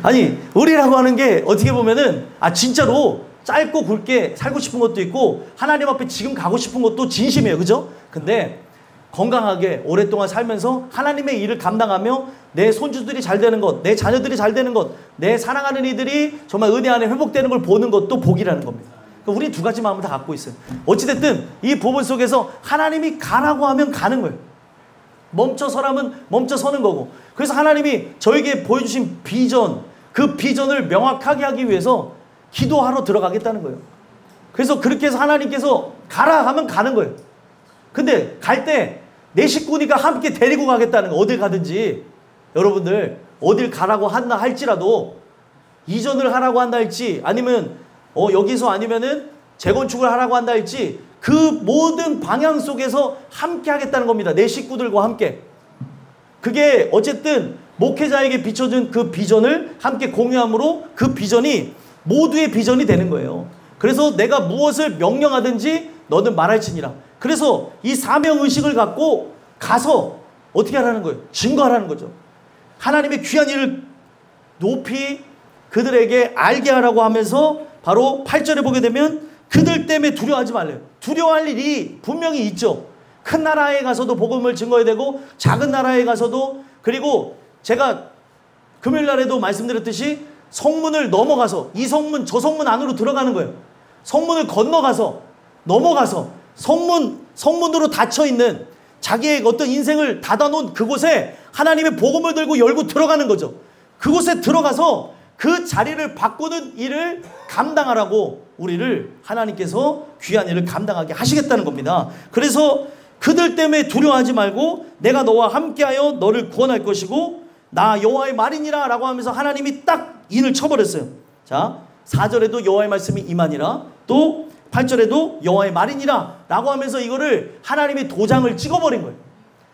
아니 우리라고 하는 게 어떻게 보면은 진짜로 짧고 굵게 살고 싶은 것도 있고 하나님 앞에 지금 가고 싶은 것도 진심이에요. 그죠? 근데 건강하게 오랫동안 살면서 하나님의 일을 감당하며 내 손주들이 잘 되는 것, 내 자녀들이 잘 되는 것, 내 사랑하는 이들이 정말 은혜 안에 회복되는 걸 보는 것도 복이라는 겁니다. 그러니까 우리 두 가지 마음을 다 갖고 있어요. 어찌됐든 이 부분 속에서 하나님이 가라고 하면 가는 거예요. 멈춰서라면 멈춰서는 거고. 그래서 하나님이 저에게 보여주신 비전, 그 비전을 명확하게 하기 위해서 기도하러 들어가겠다는 거예요. 그래서 그렇게 해서 하나님께서 가라 하면 가는 거예요. 근데 갈 때 내 식구니까 함께 데리고 가겠다는 거. 어딜 가든지 여러분들 어딜 가라고 한다 할지라도 이전을 하라고 한다 할지 아니면 여기서 아니면은 재건축을 하라고 한다 할지 그 모든 방향 속에서 함께 하겠다는 겁니다. 내 식구들과 함께. 그게 어쨌든 목회자에게 비춰준 그 비전을 함께 공유함으로 그 비전이 모두의 비전이 되는 거예요. 그래서 내가 무엇을 명령하든지 너는 말할지니라. 그래서 이 사명의식을 갖고 가서 어떻게 하라는 거예요? 증거하라는 거죠. 하나님의 귀한 일을 높이 그들에게 알게 하라고 하면서 바로 8절에 보게 되면 그들 때문에 두려워하지 말래요. 두려워할 일이 분명히 있죠. 큰 나라에 가서도 복음을 증거해야 되고 작은 나라에 가서도 그리고 제가 금요일 날에도 말씀드렸듯이 성문을 넘어가서 이 성문 저 성문 안으로 들어가는 거예요. 성문을 건너가서 넘어가서 성문으로 닫혀있는 자기의 어떤 인생을 닫아놓은 그곳에 하나님의 복음을 들고 열고 들어가는 거죠. 그곳에 들어가서 그 자리를 바꾸는 일을 감당하라고 우리를 하나님께서 귀한 일을 감당하게 하시겠다는 겁니다. 그래서 그들 때문에 두려워하지 말고 내가 너와 함께하여 너를 구원할 것이고 나 여호와의 말이니라 라고 하면서 하나님이 딱 인을 쳐버렸어요. 자, 4절에도 여호와의 말씀이 임하니라, 또 8절에도 여호와의 말이니라 라고 하면서 이거를 하나님이 도장을 찍어버린 거예요.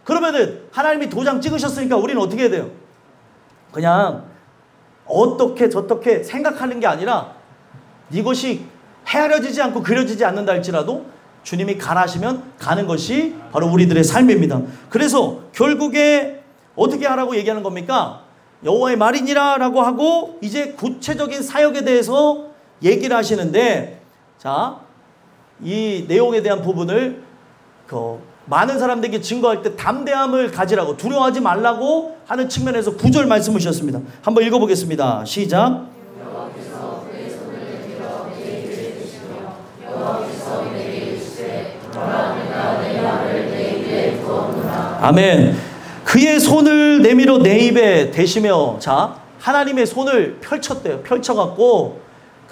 그러면은 하나님이 도장 찍으셨으니까 우리는 어떻게 해야 돼요? 그냥 어떻게 저떻게 생각하는 게 아니라 이것이 헤아려지지 않고 그려지지 않는다 할지라도 주님이 가라 하시면 가는 것이 바로 우리들의 삶입니다. 그래서 결국에 어떻게 하라고 얘기하는 겁니까? 여호와의 말이니라 라고 하고 이제 구체적인 사역에 대해서 얘기를 하시는데, 자, 이 내용에 대한 부분을 많은 사람들에게 증거할 때 담대함을 가지라고, 두려워하지 말라고 하는 측면에서 9절 말씀을 주셨습니다. 한번 읽어보겠습니다. 시작. 아멘. 그의 손을 내밀어 내 입에 대시며, 자, 하나님의 손을 펼쳤대요. 펼쳐갖고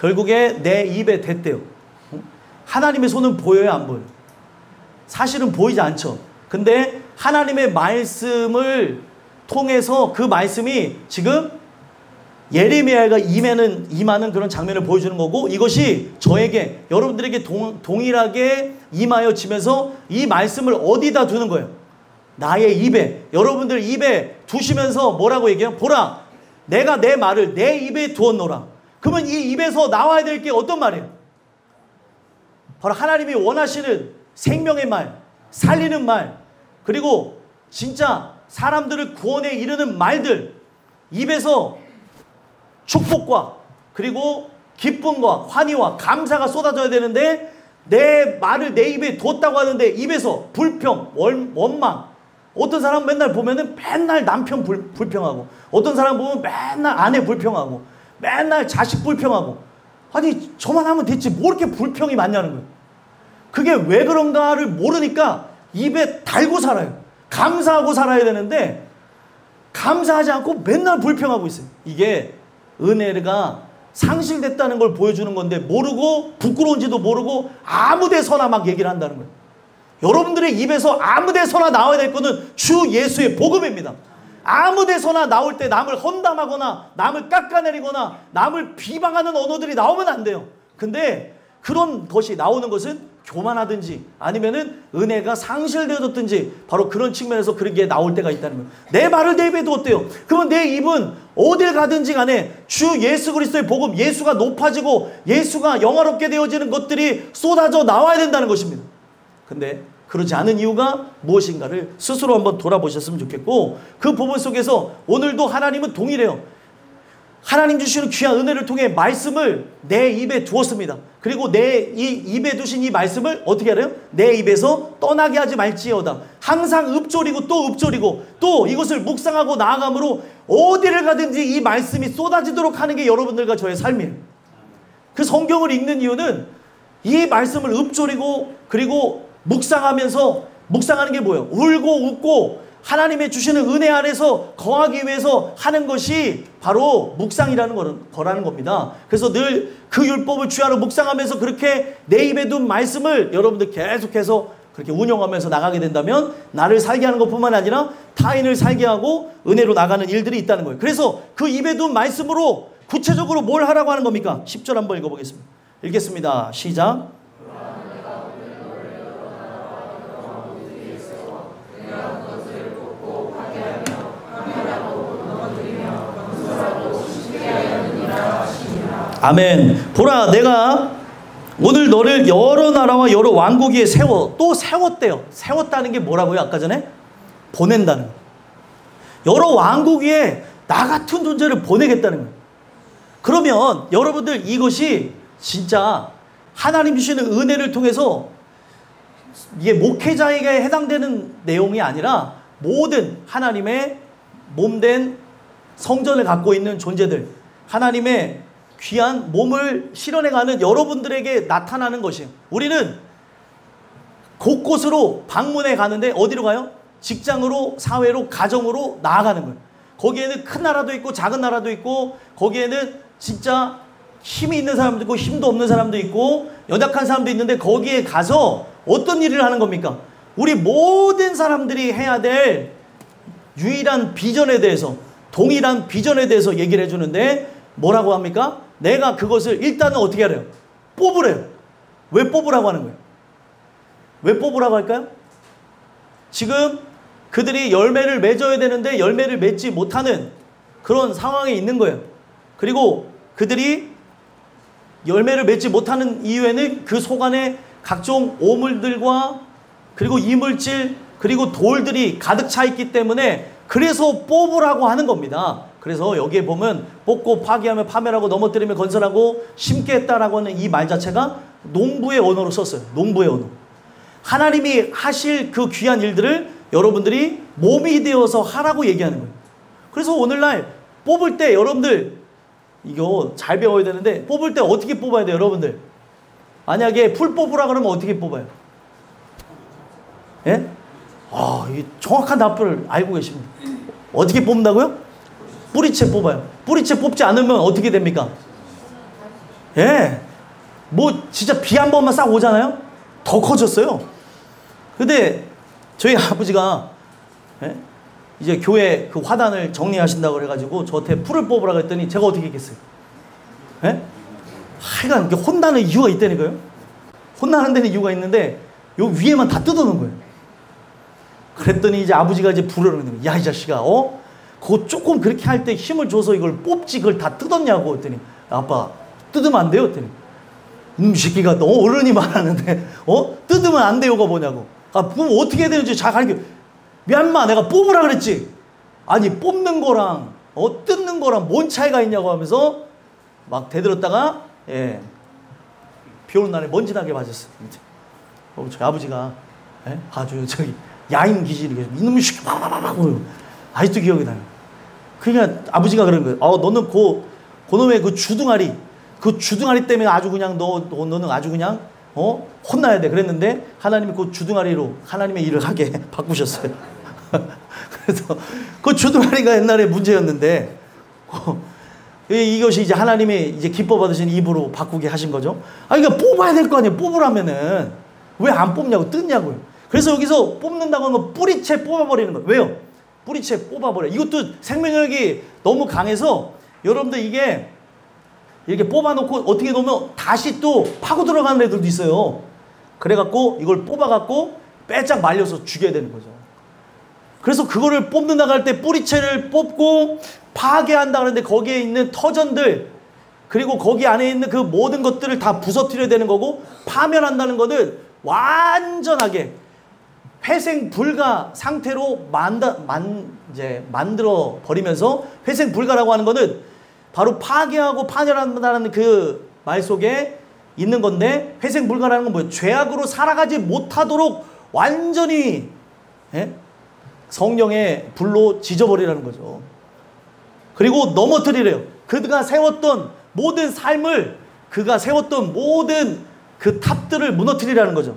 결국에 내 입에 댔대요. 하나님의 손은 보여요, 안 보여요? 사실은 보이지 않죠. 근데 하나님의 말씀을 통해서 그 말씀이 지금 예레미야가 임하는 그런 장면을 보여주는 거고, 이것이 저에게, 여러분들에게 동일하게 임하여지면서 이 말씀을 어디다 두는 거예요? 나의 입에. 여러분들 입에 두시면서 뭐라고 얘기해요? 보라, 내가 내 말을 내 입에 두었노라. 그러면 이 입에서 나와야 될 게 어떤 말이에요? 바로 하나님이 원하시는 생명의 말, 살리는 말, 그리고 진짜 사람들을 구원에 이르는 말들, 입에서 축복과 그리고 기쁨과 환희와 감사가 쏟아져야 되는데 내 말을 내 입에 뒀다고 하는데 입에서 불평, 원망. 어떤 사람은 맨날 보면은 맨날 남편 불평하고, 어떤 사람 보면 맨날 아내 불평하고, 맨날 자식 불평하고. 아니, 저만 하면 됐지 뭐 이렇게 불평이 많냐는 거예요. 그게 왜 그런가를 모르니까 입에 달고 살아요. 감사하고 살아야 되는데 감사하지 않고 맨날 불평하고 있어요. 이게 은혜가 상실됐다는 걸 보여주는 건데 모르고, 부끄러운지도 모르고 아무 데서나 막 얘기를 한다는 거예요. 여러분들의 입에서 아무 데서나 나와야 될 것은 주 예수의 복음입니다. 아무 데서나 나올 때 남을 험담하거나 남을 깎아내리거나 남을 비방하는 언어들이 나오면 안 돼요. 근데 그런 것이 나오는 것은 교만하든지 아니면은 은혜가 상실되어졌든지 바로 그런 측면에서 그런 게 나올 때가 있다는 거예요. 내 말을 내 입에 두었대요. 그러면 내 입은 어딜 가든지 간에 주 예수 그리스도의 복음, 예수가 높아지고 예수가 영화롭게 되어지는 것들이 쏟아져 나와야 된다는 것입니다. 근데 그러지 않은 이유가 무엇인가를 스스로 한번 돌아보셨으면 좋겠고, 그 부분 속에서 오늘도 하나님은 동일해요. 하나님 주시는 귀한 은혜를 통해 말씀을 내 입에 두었습니다. 그리고 내 입에 두신 이 말씀을 어떻게 하래요? 내 입에서 떠나게 하지 말지어다. 항상 읊조리고 또 읊조리고 또 이것을 묵상하고 나아감으로 어디를 가든지 이 말씀이 쏟아지도록 하는 게 여러분들과 저의 삶이에요. 그 성경을 읽는 이유는 이 말씀을 읊조리고 그리고 묵상하는 게 뭐예요? 울고 웃고 하나님의 주시는 은혜 안에서 거하기 위해서 하는 것이 바로 묵상이라는 거라는 겁니다. 그래서 늘 그 율법을 주야로 묵상하면서 그렇게 내 입에 둔 말씀을 여러분들 계속해서 그렇게 운용하면서 나가게 된다면 나를 살게 하는 것뿐만 아니라 타인을 살게 하고 은혜로 나가는 일들이 있다는 거예요. 그래서 그 입에 둔 말씀으로 구체적으로 뭘 하라고 하는 겁니까? 10절 한번 읽어보겠습니다. 읽겠습니다. 시작. 아멘. 보라, 내가 오늘 너를 여러 나라와 여러 왕국 위에 또 세웠대요. 세웠다는 게 뭐라고요? 아까 전에? 보낸다는 거예요. 여러 왕국 위에 나 같은 존재를 보내겠다는 거예요. 그러면 여러분들 이것이 진짜 하나님 주시는 은혜를 통해서 이게 목회자에게 해당되는 내용이 아니라 모든 하나님의 몸된 성전을 갖고 있는 존재들, 하나님의 귀한 몸을 실현해가는 여러분들에게 나타나는 것이에요. 우리는 곳곳으로 방문해 가는데 어디로 가요? 직장으로, 사회로, 가정으로 나아가는 거예요. 거기에는 큰 나라도 있고 작은 나라도 있고 거기에는 진짜 힘이 있는 사람도 있고 힘도 없는 사람도 있고 연약한 사람도 있는데 거기에 가서 어떤 일을 하는 겁니까? 우리 모든 사람들이 해야 될 유일한 비전에 대해서, 동일한 비전에 대해서 얘기를 해주는데 뭐라고 합니까? 내가 그것을 일단은 어떻게 하래요? 뽑으래요. 왜 뽑으라고 하는 거예요? 왜 뽑으라고 할까요? 지금 그들이 열매를 맺어야 되는데 열매를 맺지 못하는 그런 상황에 있는 거예요. 그리고 그들이 열매를 맺지 못하는 이유에는 그 속 안에 각종 오물들과 그리고 이물질 그리고 돌들이 가득 차 있기 때문에 그래서 뽑으라고 하는 겁니다. 그래서 여기에 보면 뽑고 파기하며 파멸하고 넘어뜨리며 건설하고 심게 했다라고 하는 이 말 자체가 농부의 언어로 썼어요. 농부의 언어. 하나님이 하실 그 귀한 일들을 여러분들이 몸이 되어서 하라고 얘기하는 거예요. 그래서 오늘날 뽑을 때 여러분들 이거 잘 배워야 되는데 뽑을 때 어떻게 뽑아야 돼요, 여러분들? 만약에 풀 뽑으라 그러면 어떻게 뽑아요? 예? 이 정확한 답을 알고 계십니다. 어떻게 뽑는다고요? 뿌리채 뽑아요. 뿌리채 뽑지 않으면 어떻게 됩니까? 예. 뭐 진짜 비 한 번만 싹 오잖아요? 더 커졌어요. 근데 저희 아버지가 이제 교회 그 화단을 정리하신다고 그래가지고 저한테 풀을 뽑으라고 했더니 제가 어떻게 했겠어요? 하여간 이렇게 혼나는 이유가 있다니까요. 혼나는 데는 이유가 있는데 요 위에만 다 뜯어놓은 거예요. 그랬더니 이제 아버지가 이제 부르는 거예요. 야, 이 자식아, 그거 조금 그렇게 할 때 힘을 줘서 이걸 뽑지 그걸 다 뜯었냐고 했더니 아빠 뜯으면 안 돼요 했더니 이 새끼가 너무 어른이 말하는데 뜯으면 안 돼요가 뭐냐고. 그럼 어떻게 해야 되는지 잘 가르쳐. 미안마 내가 뽑으라 그랬지. 아니 뽑는 거랑 뜯는 거랑 뭔 차이가 있냐고 하면서 막 대들었다가 비 오는 날에 먼지 나게 맞았어요. 저희 아버지가 아주 저기 야인 기질이 이놈의 새끼 아직도 기억이 나요. 그러니까 아버지가 그런 거예요. 너는 그놈의 그 주둥아리 때문에 아주 그냥 너는 아주 그냥 혼나야 돼. 그랬는데 하나님이 그 주둥아리로 하나님의 일을 하게 바꾸셨어요. 그래서 그 주둥아리가 옛날에 문제였는데 이것이 이제 하나님이 이제 기뻐 받으신 입으로 바꾸게 하신 거죠. 그러니까 뽑아야 될 거 아니에요. 뽑으라면은 왜 안 뽑냐고 뜯냐고요. 그래서 여기서 뽑는다고 하는 건 뿌리채 뽑아버리는 거예요. 왜요? 뿌리채 뽑아버려. 이것도 생명력이 너무 강해서 여러분들 이게 이렇게 뽑아놓고 어떻게 놓으면 다시 또 파고 들어가는 애들도 있어요. 그래갖고 이걸 뽑아갖고 빼짝 말려서 죽여야 되는 거죠. 그래서 그거를 뽑는다고 할 때 뿌리채를 뽑고 파괴한다 그러는데 거기에 있는 터전들 그리고 거기 안에 있는 그 모든 것들을 다 부서뜨려야 되는 거고 파멸한다는 것은 완전하게 회생 불가 상태로 만들어 버리면서 회생 불가라고 하는 것은 바로 파괴하고 파멸한다는 그 말 속에 있는 건데, 회색 불가라는 건 뭐예요? 죄악으로 살아가지 못하도록 완전히 성령의 불로 지져버리라는 거죠. 그리고 넘어뜨리래요. 그가 세웠던 모든 삶을, 그가 세웠던 모든 그 탑들을 무너뜨리라는 거죠.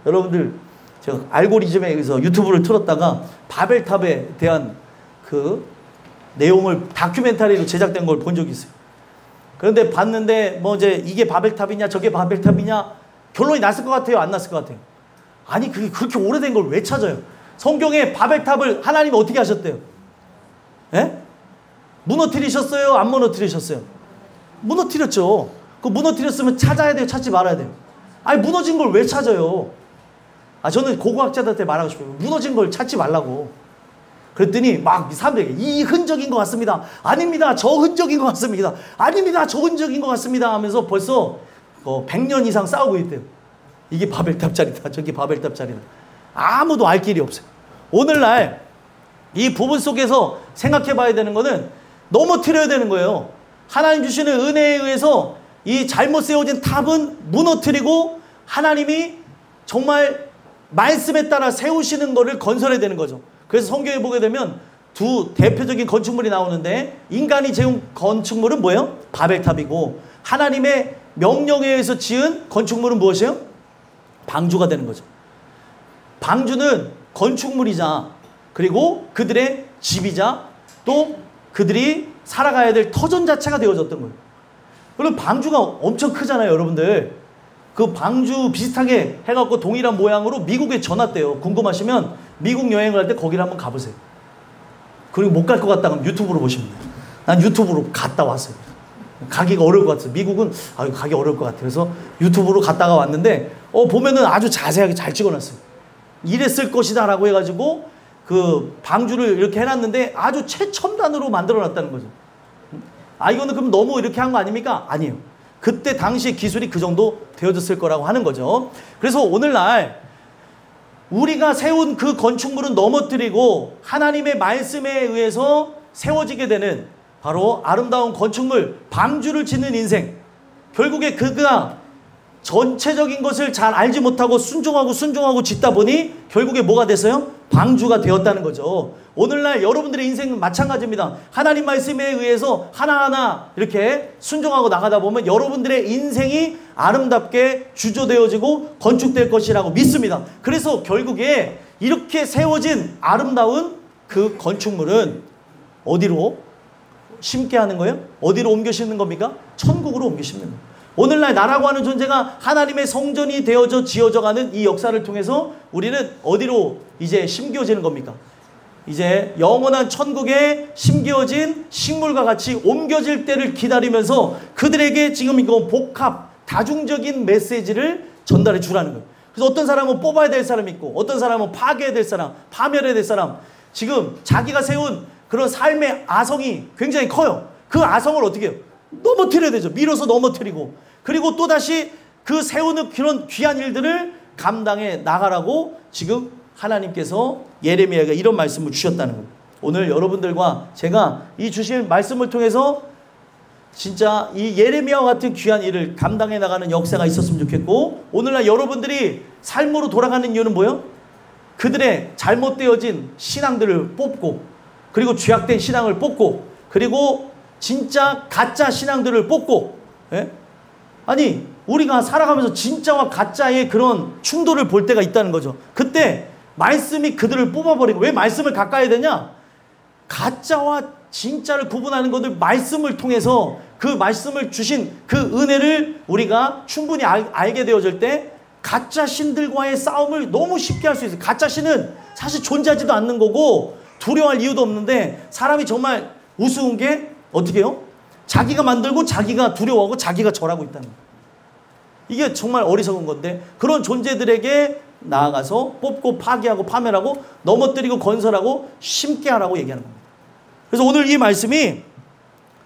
여러분들, 제가 알고리즘에 의해서 유튜브를 틀었다가 바벨탑에 대한 그 내용을 다큐멘터리로 제작된 걸 본 적이 있어요. 그런데 봤는데 뭐 이제 이게 바벨탑이냐 저게 바벨탑이냐 결론이 났을 것 같아요, 안 났을 것 같아요? 아니, 그게 그렇게 오래된 걸 왜 찾아요? 성경에 바벨탑을 하나님이 어떻게 하셨대요? 무너뜨리셨어요? 안 무너뜨리셨어요? 무너뜨렸죠. 그 무너뜨렸으면 찾아야 돼요, 찾지 말아야 돼요? 아니, 무너진 걸 왜 찾아요? 저는 고고학자들한테 말하고 싶어요. 무너진 걸 찾지 말라고. 그랬더니 막 사람들에게 이 흔적인 것 같습니다. 아닙니다. 저 흔적인 것 같습니다. 아닙니다. 저 흔적인 것 같습니다. 하면서 벌써 100년 이상 싸우고 있대요. 이게 바벨탑짜리다. 저게 바벨탑짜리다. 아무도 알 길이 없어요. 오늘날 이 부분 속에서 생각해 봐야 되는 거는 넘어뜨려야 되는 거예요. 하나님 주시는 은혜에 의해서 이 잘못 세워진 탑은 무너뜨리고 하나님이 정말 말씀에 따라 세우시는 거를 건설해야 되는 거죠. 그래서 성경에 보게 되면 두 대표적인 건축물이 나오는데, 인간이 지은 건축물은 뭐예요? 바벨탑이고, 하나님의 명령에 의해서 지은 건축물은 무엇이에요? 방주가 되는 거죠. 방주는 건축물이자, 그리고 그들의 집이자, 또 그들이 살아가야 될 터전 자체가 되어졌던 거예요. 그리고 방주가 엄청 크잖아요, 여러분들. 그 방주 비슷하게 해갖고 동일한 모양으로 미국에 전놨대요. 궁금하시면 미국 여행을 할 때 거기를 한번 가보세요. 그리고 못 갈 것 같다 그러면 유튜브로 보시면 돼요. 난 유튜브로 갔다 왔어요. 가기가 어려울 것 같아요. 미국은 가기 어려울 것 같아요. 그래서 유튜브로 갔다가 왔는데 보면은 아주 자세하게 잘 찍어놨어요. 이랬을 것이다 라고 해가지고 그 방주를 이렇게 해놨는데 아주 최첨단으로 만들어놨다는 거죠. 이거는 그럼 너무 이렇게 한 거 아닙니까? 아니에요. 그때 당시 기술이 그 정도 되어졌을 거라고 하는 거죠. 그래서 오늘날 우리가 세운 그 건축물은 넘어뜨리고 하나님의 말씀에 의해서 세워지게 되는 바로 아름다운 건축물, 방주를 짓는 인생. 결국에 그가 전체적인 것을 잘 알지 못하고 순종하고 짓다 보니 결국에 뭐가 됐어요? 방주가 되었다는 거죠. 오늘날 여러분들의 인생은 마찬가지입니다. 하나님 말씀에 의해서 하나하나 이렇게 순종하고 나가다 보면 여러분들의 인생이 아름답게 주조되어지고 건축될 것이라고 믿습니다. 그래서 결국에 이렇게 세워진 아름다운 그 건축물은 어디로 심게 하는 거예요? 어디로 옮겨 심는 겁니까? 천국으로 옮겨 심는 거예요. 오늘날 나라고 하는 존재가 하나님의 성전이 되어져 지어져 가는 이 역사를 통해서 우리는 어디로 이제 심겨지는 겁니까? 이제 영원한 천국에 심겨진 식물과 같이 옮겨질 때를 기다리면서 그들에게 지금 이거 복합, 다중적인 메시지를 전달해 주라는 거예요. 그래서 어떤 사람은 뽑아야 될 사람이 있고, 어떤 사람은 파괴해야 될 사람, 파멸해야 될 사람, 지금 자기가 세운 그런 삶의 아성이 굉장히 커요. 그 아성을 어떻게 해요? 넘어뜨려야 되죠. 밀어서 넘어뜨리고, 그리고 또다시 그 세우는 그런 귀한 일들을 감당해 나가라고 지금 하나님께서 예레미야에게 이런 말씀을 주셨다는 거예요. 오늘 여러분들과 제가 이 주신 말씀을 통해서 진짜 이 예레미야와 같은 귀한 일을 감당해 나가는 역사가 있었으면 좋겠고, 오늘날 여러분들이 삶으로 돌아가는 이유는 뭐예요? 그들의 잘못되어진 신앙들을 뽑고, 그리고 죄악된 신앙을 뽑고, 그리고 진짜 가짜 신앙들을 뽑고, 아니 우리가 살아가면서 진짜와 가짜의 그런 충돌을 볼 때가 있다는 거죠. 그때 말씀이 그들을 뽑아버리고, 왜 말씀을 가까이 되냐? 가짜와 진짜를 구분하는 것을 말씀을 통해서 그 말씀을 주신 그 은혜를 우리가 충분히 알게 되어질 때 가짜 신들과의 싸움을 너무 쉽게 할 수 있어요. 가짜 신은 사실 존재하지도 않는 거고 두려워할 이유도 없는데, 사람이 정말 우스운 게 어떻게 해요? 자기가 만들고 자기가 두려워하고 자기가 절하고 있다는 거예요. 이게 정말 어리석은 건데, 그런 존재들에게 나아가서 뽑고 파괴하고 파멸하고 넘어뜨리고 건설하고 심게 하라고 얘기하는 겁니다. 그래서 오늘 이 말씀이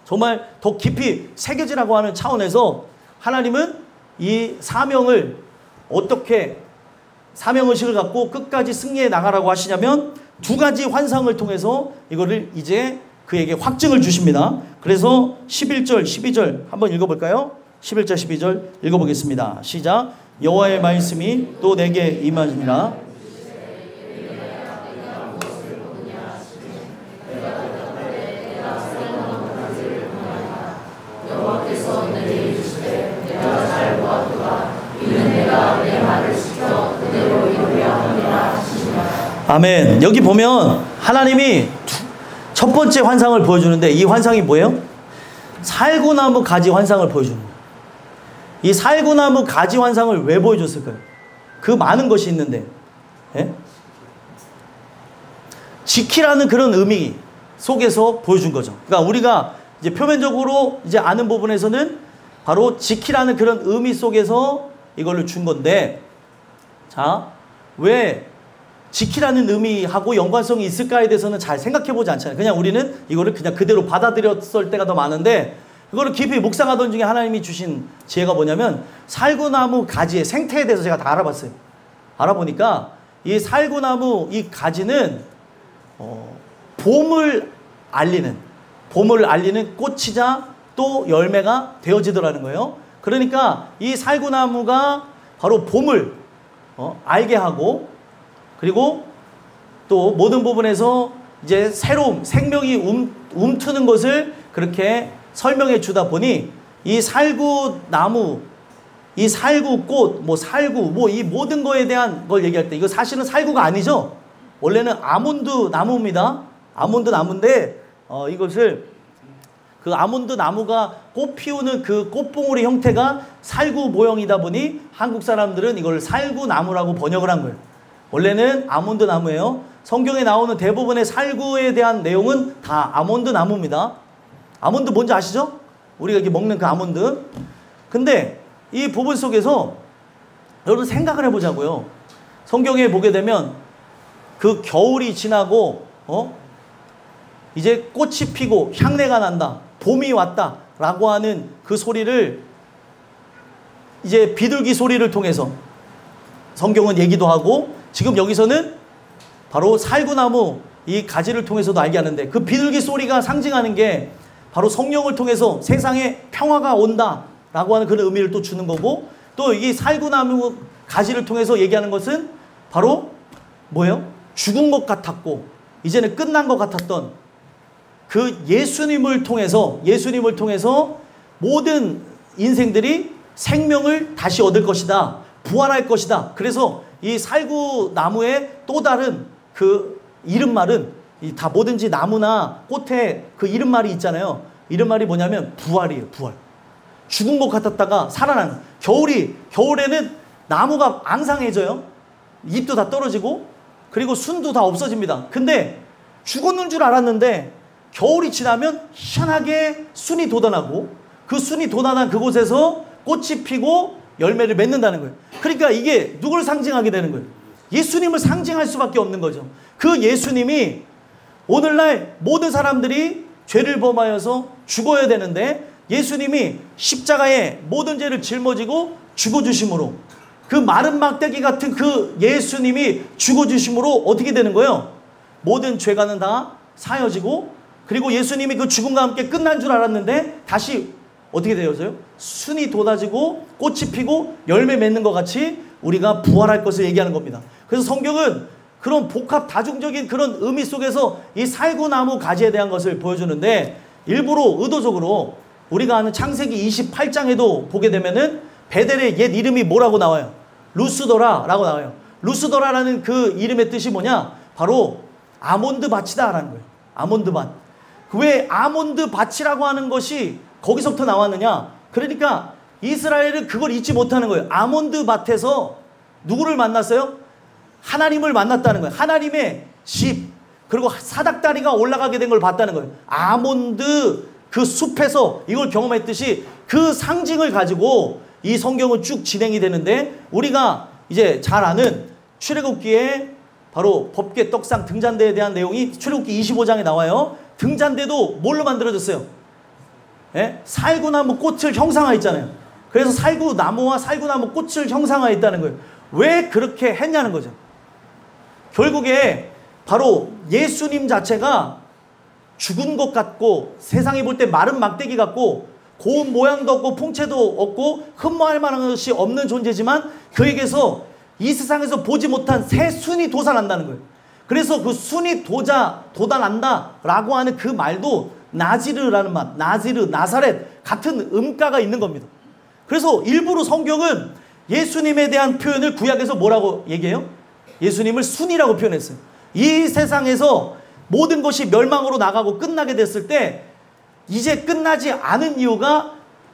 정말 더 깊이 새겨지라고 하는 차원에서 하나님은 이 사명을 어떻게 사명의식을 갖고 끝까지 승리해 나가라고 하시냐면, 두 가지 환상을 통해서 이거를 이제 그에게 확증을 주십니다. 그래서 11절, 12절 한번 읽어볼까요? 11절, 12절 읽어보겠습니다. 시작. 여호와의 말씀이 또 내게 임하니라. 아멘. 여기 보면 하나님이 첫 번째 환상을 보여주는데 이 환상이 뭐예요? 살구나무 가지 환상을 보여주는 거예요. 이 살구나무 가지 환상을 왜 보여줬을까요? 그 많은 것이 있는데, 예? 지키라는 그런 의미 속에서 보여준 거죠. 그러니까 우리가 이제 표면적으로 이제 아는 부분에서는 바로 지키라는 그런 의미 속에서 이걸로 준 건데, 자, 왜 지키라는 의미하고 연관성이 있을까에 대해서는 잘 생각해보지 않잖아요. 그냥 우리는 이거를 그냥 그대로 받아들였을 때가 더 많은데, 이거를 깊이 묵상하던 중에 하나님이 주신 지혜가 뭐냐면 살구나무 가지의 생태에 대해서 제가 다 알아봤어요. 알아보니까 이 살구나무 이 가지는 봄을 알리는 꽃이자 또 열매가 되어지더라는 거예요. 그러니까 이 살구나무가 바로 봄을 알게 하고, 그리고 또 모든 부분에서 이제 새로움, 생명이 움트는 것을 그렇게 설명해 주다 보니 이 살구나무, 이 살구꽃, 뭐 살구, 뭐 이 모든 거에 대한 걸 얘기할 때 이거 사실은 살구가 아니죠. 원래는 아몬드 나무입니다. 아몬드 나무인데 이것을 그 아몬드 나무가 꽃 피우는 그 꽃봉오리 형태가 살구 모형이다 보니 한국 사람들은 이걸 살구나무라고 번역을 한 거예요. 원래는 아몬드 나무예요. 성경에 나오는 대부분의 살구에 대한 내용은 다 아몬드 나무입니다. 아몬드 뭔지 아시죠? 우리가 이렇게 먹는 그 아몬드. 근데 이 부분 속에서 여러분 생각을 해보자고요. 성경에 보게 되면 그 겨울이 지나고 이제 꽃이 피고 향내가 난다, 봄이 왔다 라고 하는 그 소리를 이제 비둘기 소리를 통해서 성경은 얘기도 하고, 지금 여기서는 바로 살구나무 이 가지를 통해서도 알게 하는데, 그 비둘기 소리가 상징하는 게 바로 성령을 통해서 세상에 평화가 온다라고 하는 그런 의미를 또 주는 거고, 또 이 살구나무 가지를 통해서 얘기하는 것은 바로 뭐예요? 죽은 것 같았고 이제는 끝난 것 같았던 그 예수님을 통해서 모든 인생들이 생명을 다시 얻을 것이다, 부활할 것이다. 그래서 이 살구나무의 또 다른 그 이름말은 다 뭐든지 나무나 꽃에 그 이름말이 있잖아요. 이름말이 뭐냐면 부활이에요. 부활. 죽은 것 같았다가 살아나는. 겨울에는 나무가 앙상해져요. 잎도 다 떨어지고 그리고 순도 다 없어집니다. 근데 죽었는 줄 알았는데 겨울이 지나면 희한하게 순이 돋아나고, 그 순이 돋아난 그곳에서 꽃이 피고 열매를 맺는다는 거예요. 그러니까 이게 누굴 상징하게 되는 거예요? 예수님을 상징할 수밖에 없는 거죠. 그 예수님이 오늘날 모든 사람들이 죄를 범하여서 죽어야 되는데 예수님이 십자가에 모든 죄를 짊어지고 죽어주심으로, 그 마른 막대기 같은 그 예수님이 죽어주심으로 어떻게 되는 거예요? 모든 죄가는 다 사여지고, 그리고 예수님이 그 죽음과 함께 끝난 줄 알았는데 다시 어떻게 되어서요? 순이 돋아지고 꽃이 피고 열매 맺는 것 같이 우리가 부활할 것을 얘기하는 겁니다. 그래서 성경은 그런 복합 다중적인 그런 의미 속에서 이 살구나무 가지에 대한 것을 보여주는데, 일부러 의도적으로 우리가 아는 창세기 28장에도 보게 되면은 베델의 옛 이름이 뭐라고 나와요? 루스더라라고 나와요. 루스더라라는 그 이름의 뜻이 뭐냐? 바로 아몬드 밭이다라는 거예요. 아몬드 밭. 왜 아몬드 밭이라고 하는 것이 거기서부터 나왔느냐? 그러니까 이스라엘은 그걸 잊지 못하는 거예요. 아몬드 밭에서 누구를 만났어요? 하나님을 만났다는 거예요. 하나님의 집, 그리고 사닥다리가 올라가게 된 걸 봤다는 거예요. 아몬드 그 숲에서 이걸 경험했듯이 그 상징을 가지고 이 성경은 쭉 진행이 되는데, 우리가 이제 잘 아는 출애굽기에 바로 법궤 떡상 등잔대에 대한 내용이 출애굽기 25장에 나와요. 등잔대도 뭘로 만들어졌어요? 예? 살구나무 꽃을 형상화했잖아요. 그래서 살구나무와 살구나무 꽃을 형상화했다는 거예요. 왜 그렇게 했냐는 거죠. 결국에 바로 예수님 자체가 죽은 것 같고 세상이 볼 때 마른 막대기 같고 고운 모양도 없고 풍채도 없고 흠모할 만한 것이 없는 존재지만 그에게서 이 세상에서 보지 못한 새 순이 돋아난다는 거예요. 그래서 그 순이 돋아난다 라고 하는 그 말도 나지르라는 말, 나지르, 나사렛 같은 음가가 있는 겁니다. 그래서 일부러 성경은 예수님에 대한 표현을 구약에서 뭐라고 얘기해요? 예수님을 순이라고 표현했어요. 이 세상에서 모든 것이 멸망으로 나가고 끝나게 됐을 때 이제 끝나지 않은 이유가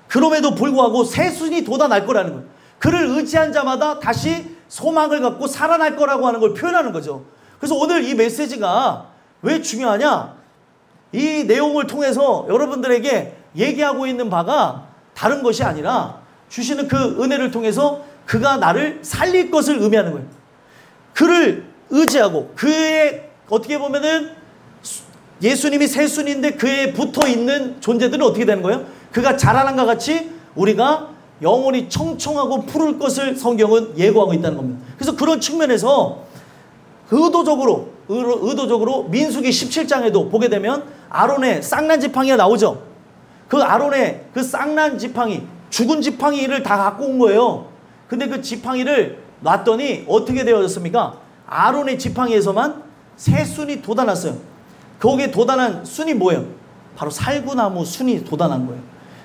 그럼에도 불구하고 새 순이 돋아날 거라는 거예요. 그를 의지한 자마다 다시 소망을 갖고 살아날 거라고 하는 걸 표현하는 거죠. 그래서 오늘 이 메시지가 왜 중요하냐? 이 내용을 통해서 여러분들에게 얘기하고 있는 바가 다른 것이 아니라 주시는 그 은혜를 통해서 그가 나를 살릴 것을 의미하는 거예요. 그를 의지하고 그의 어떻게 보면은 예수님이 새순인데 그에 붙어 있는 존재들은 어떻게 되는 거예요? 그가 자라난과 같이 우리가 영원히 청청하고 푸를 것을 성경은 예고하고 있다는 겁니다. 그래서 그런 측면에서 의도적으로 민수기 17장에도 보게 되면 아론의 쌍난 지팡이가 나오죠. 그 아론의 그 쌍난 지팡이, 죽은 지팡이를 다 갖고 온 거예요. 근데 그 지팡이를 놨더니 어떻게 되어졌습니까? 아론의 지팡이에서만 새 순이 돋아났어요. 거기에 돋아난 순이 뭐예요? 바로 살구나무 순이 돋아난 거예요.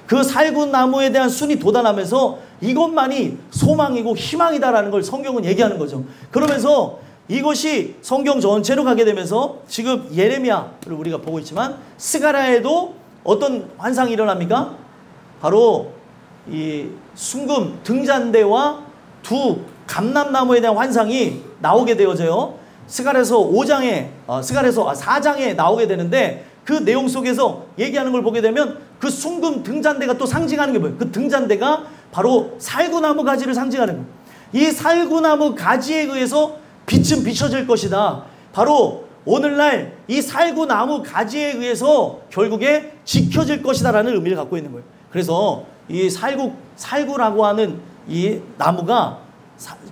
그 살구나무에 대한 순이 돋아나면서 이것만이 소망이고 희망이다라는 걸 성경은 얘기하는 거죠. 그러면서 이것이 성경 전체로 가게 되면서 지금 예레미야를 우리가 보고 있지만 스가랴에도 어떤 환상이 일어납니까? 바로 이 순금 등잔대와 두 감람나무에 대한 환상이 나오게 되어져요. 스가랴서 4장에 나오게 되는데 그 내용 속에서 얘기하는 걸 보게 되면 그 순금 등잔대가 또 상징하는 게 뭐예요? 그 등잔대가 바로 살구나무 가지를 상징하는 거예요. 이 살구나무 가지에 의해서 빛은 비춰질 것이다. 바로 오늘날 이 살구나무 가지에 의해서 결국에 지켜질 것이다 라는 의미를 갖고 있는 거예요. 그래서 이 살구라고 하는 이 나무가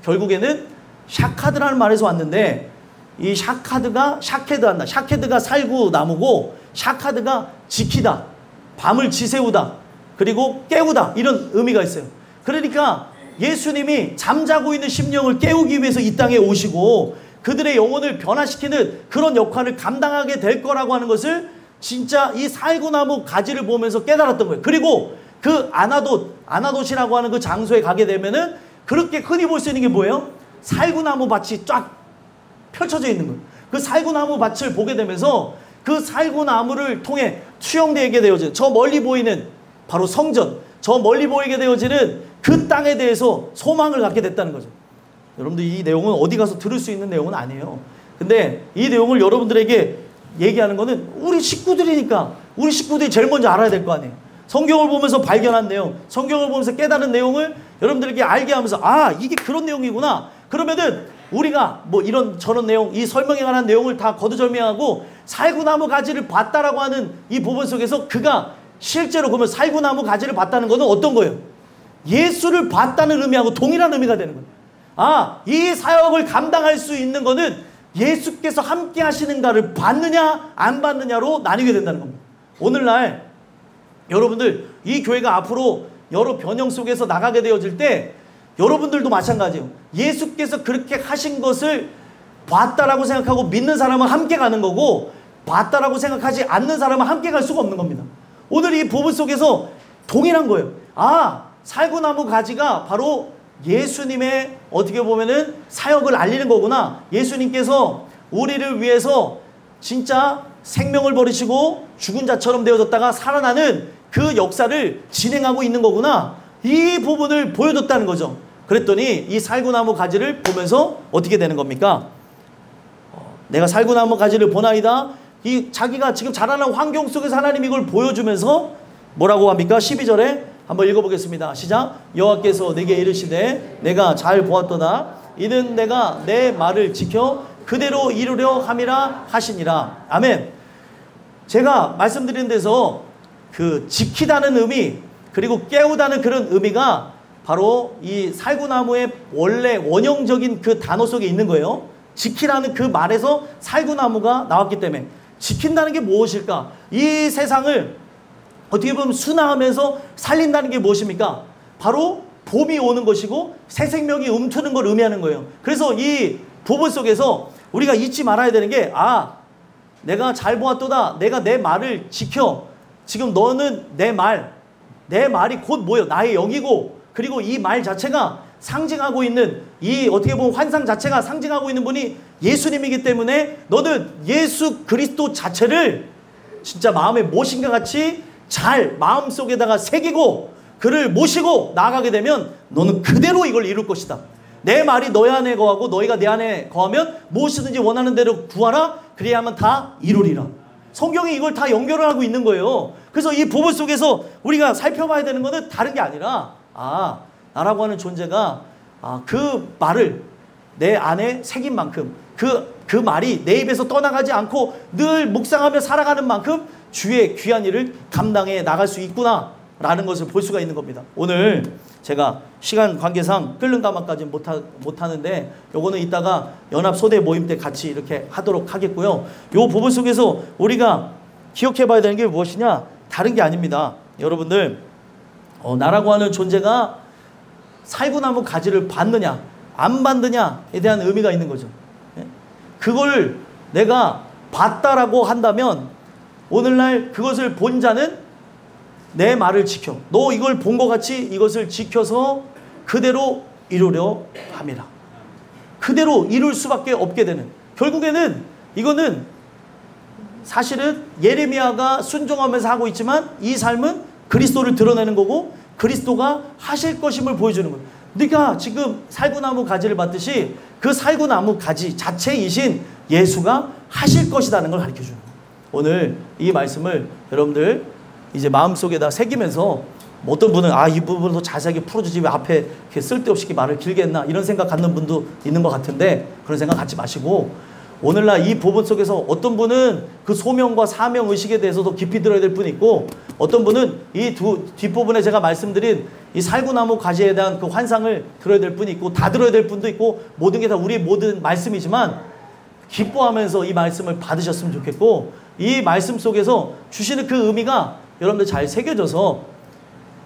결국에는 샤카드라는 말에서 왔는데 이 샤케드가 살구나무고 샤카드가 지키다, 밤을 지새우다, 그리고 깨우다 이런 의미가 있어요. 그러니까 예수님이 잠자고 있는 심령을 깨우기 위해서 이 땅에 오시고 그들의 영혼을 변화시키는 그런 역할을 감당하게 될 거라고 하는 것을 진짜 이 살구나무 가지를 보면서 깨달았던 거예요. 그리고 그 아나돗이라고 하는 그 장소에 가게 되면은 그렇게 흔히 볼 수 있는 게 뭐예요? 살구나무 밭이 쫙 펼쳐져 있는 거예요. 그 살구나무 밭을 보게 되면서 그 살구나무를 통해 투영되게 되어지는 저 멀리 보이는 바로 성전, 저 멀리 보이게 되어지는 그 땅에 대해서 소망을 갖게 됐다는 거죠. 여러분들 이 내용은 어디 가서 들을 수 있는 내용은 아니에요. 근데 이 내용을 여러분들에게 얘기하는 거는 우리 식구들이니까 우리 식구들이 제일 먼저 알아야 될 거 아니에요. 성경을 보면서 발견한 내용, 성경을 보면서 깨달은 내용을 여러분들에게 알게 하면서 아 이게 그런 내용이구나. 그러면은 우리가 뭐 이런 저런 내용, 이 설명에 관한 내용을 다 거두절미하고 살구나무 가지를 봤다라고 하는 이 부분 속에서 그가 실제로 그러면 살구나무 가지를 봤다는 것은 어떤 거예요? 예수를 봤다는 의미하고 동일한 의미가 되는 거예요. 아, 이 사역을 감당할 수 있는 것은 예수께서 함께 하시는가를 봤느냐 안 봤느냐로 나뉘게 된다는 겁니다. 오늘날 여러분들 이 교회가 앞으로 여러 변형 속에서 나가게 되어질 때 여러분들도 마찬가지예요. 예수께서 그렇게 하신 것을 봤다라고 생각하고 믿는 사람은 함께 가는 거고 봤다라고 생각하지 않는 사람은 함께 갈 수가 없는 겁니다. 오늘 이 부분 속에서 동일한 거예요. 아, 살구나무 가지가 바로 예수님의 어떻게 보면은 사역을 알리는 거구나. 예수님께서 우리를 위해서 진짜 생명을 버리시고 죽은 자처럼 되어졌다가 살아나는 그 역사를 진행하고 있는 거구나. 이 부분을 보여줬다는 거죠. 그랬더니 이 살구나무 가지를 보면서 어떻게 되는 겁니까? 내가 살구나무 가지를 보나이다. 이 자기가 지금 자라는 환경 속에서 하나님 이걸 보여주면서 뭐라고 합니까? 12절에 한번 읽어보겠습니다. 시작. 여호와께서 내게 이르시되 내가 잘 보았도다. 이는 내가 내 말을 지켜 그대로 이루려 함이라 하시니라. 아멘. 제가 말씀드린 데서 그 지키다는 의미 그리고 깨우다는 그런 의미가 바로 이 살구나무의 원래 원형적인 그 단어 속에 있는 거예요. 지키라는 그 말에서 살구나무가 나왔기 때문에 지킨다는 게 무엇일까? 이 세상을 어떻게 보면 순화하면서 살린다는 게 무엇입니까? 바로 봄이 오는 것이고 새 생명이 움트는 걸 의미하는 거예요. 그래서 이 부분 속에서 우리가 잊지 말아야 되는 게, 내가 잘 보았도다. 내가 내 말을 지켜. 지금 너는 내 말이 곧 뭐예요? 나의 영이고, 그리고 이 말 자체가 상징하고 있는, 이 어떻게 보면 환상 자체가 상징하고 있는 분이 예수님이기 때문에 너는 예수 그리스도 자체를 진짜 마음에 모신과 같이 잘 마음속에다가 새기고 그를 모시고 나아가게 되면 너는 그대로 이걸 이룰 것이다. 내 말이 너희 안에 거하고 너희가 내 안에 거하면 무엇이든지 원하는 대로 구하라. 그래야만 다 이루리라. 성경이 이걸 다 연결을 하고 있는 거예요. 그래서 이 부분 속에서 우리가 살펴봐야 되는 것은 다른 게 아니라, 나라고 하는 존재가 그 말을 내 안에 새긴 만큼, 그 말이 내 입에서 떠나가지 않고 늘 묵상하며 살아가는 만큼 주의 귀한 일을 감당해 나갈 수 있구나 라는 것을 볼 수가 있는 겁니다. 오늘 제가 시간 관계상 끓는 가마까지 못하는데 요거는 이따가 연합소대 모임 때 같이 이렇게 하도록 하겠고요. 요 부분 속에서 우리가 기억해 봐야 되는 게 무엇이냐? 다른 게 아닙니다. 여러분들, 나라고 하는 존재가 살구나무 가지를 받느냐 안 받느냐에 대한 의미가 있는 거죠. 그걸 내가 받다라고 한다면 오늘날 그것을 본 자는 내 말을 지켜. 너 이걸 본 것 같이 이것을 지켜서 그대로 이루려 함이라. 그대로 이룰 수밖에 없게 되는. 결국에는 이거는 사실은 예레미야가 순종하면서 하고 있지만 이 삶은 그리스도를 드러내는 거고 그리스도가 하실 것임을 보여주는 거예요. 네가 지금 살구나무 가지를 받듯이 그 살구나무 가지 자체이신 예수가 하실 것이라는 걸 가르쳐주는 거예요. 오늘 이 말씀을 여러분들 이제 마음속에다 새기면서, 어떤 분은 이 부분을 더 자세하게 풀어주지 왜 앞에 이렇게 쓸데없이 말을 길게 했나 이런 생각 갖는 분도 있는 것 같은데, 그런 생각 갖지 마시고 오늘날 이 부분 속에서 어떤 분은 그 소명과 사명 의식에 대해서도 깊이 들어야 될 분이 있고, 어떤 분은 이 뒷부분에 제가 말씀드린 이 살구나무 가지에 대한 그 환상을 들어야 될 분이 있고, 다 들어야 될 분도 있고, 모든 게 다 우리의 모든 말씀이지만 기뻐하면서 이 말씀을 받으셨으면 좋겠고, 이 말씀 속에서 주시는 그 의미가 여러분들 잘 새겨져서,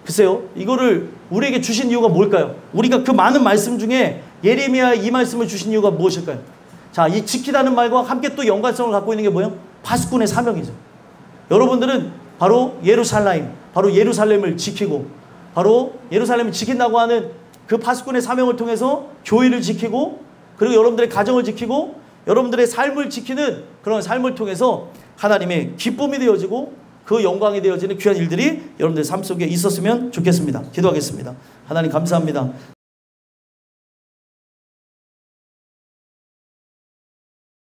글쎄요, 이거를 우리에게 주신 이유가 뭘까요? 우리가 그 많은 말씀 중에 예레미야의 이 말씀을 주신 이유가 무엇일까요? 자, 이 지키다는 말과 함께 또 연관성을 갖고 있는 게 뭐예요? 파수꾼의 사명이죠. 여러분들은 바로 예루살렘을 지키고, 바로 예루살렘을 지킨다고 하는 그 파수꾼의 사명을 통해서 교회를 지키고, 그리고 여러분들의 가정을 지키고, 여러분들의 삶을 지키는 그런 삶을 통해서 하나님의 기쁨이 되어지고 그 영광이 되어지는 귀한 일들이 여러분들의 삶 속에 있었으면 좋겠습니다. 기도하겠습니다. 하나님 감사합니다.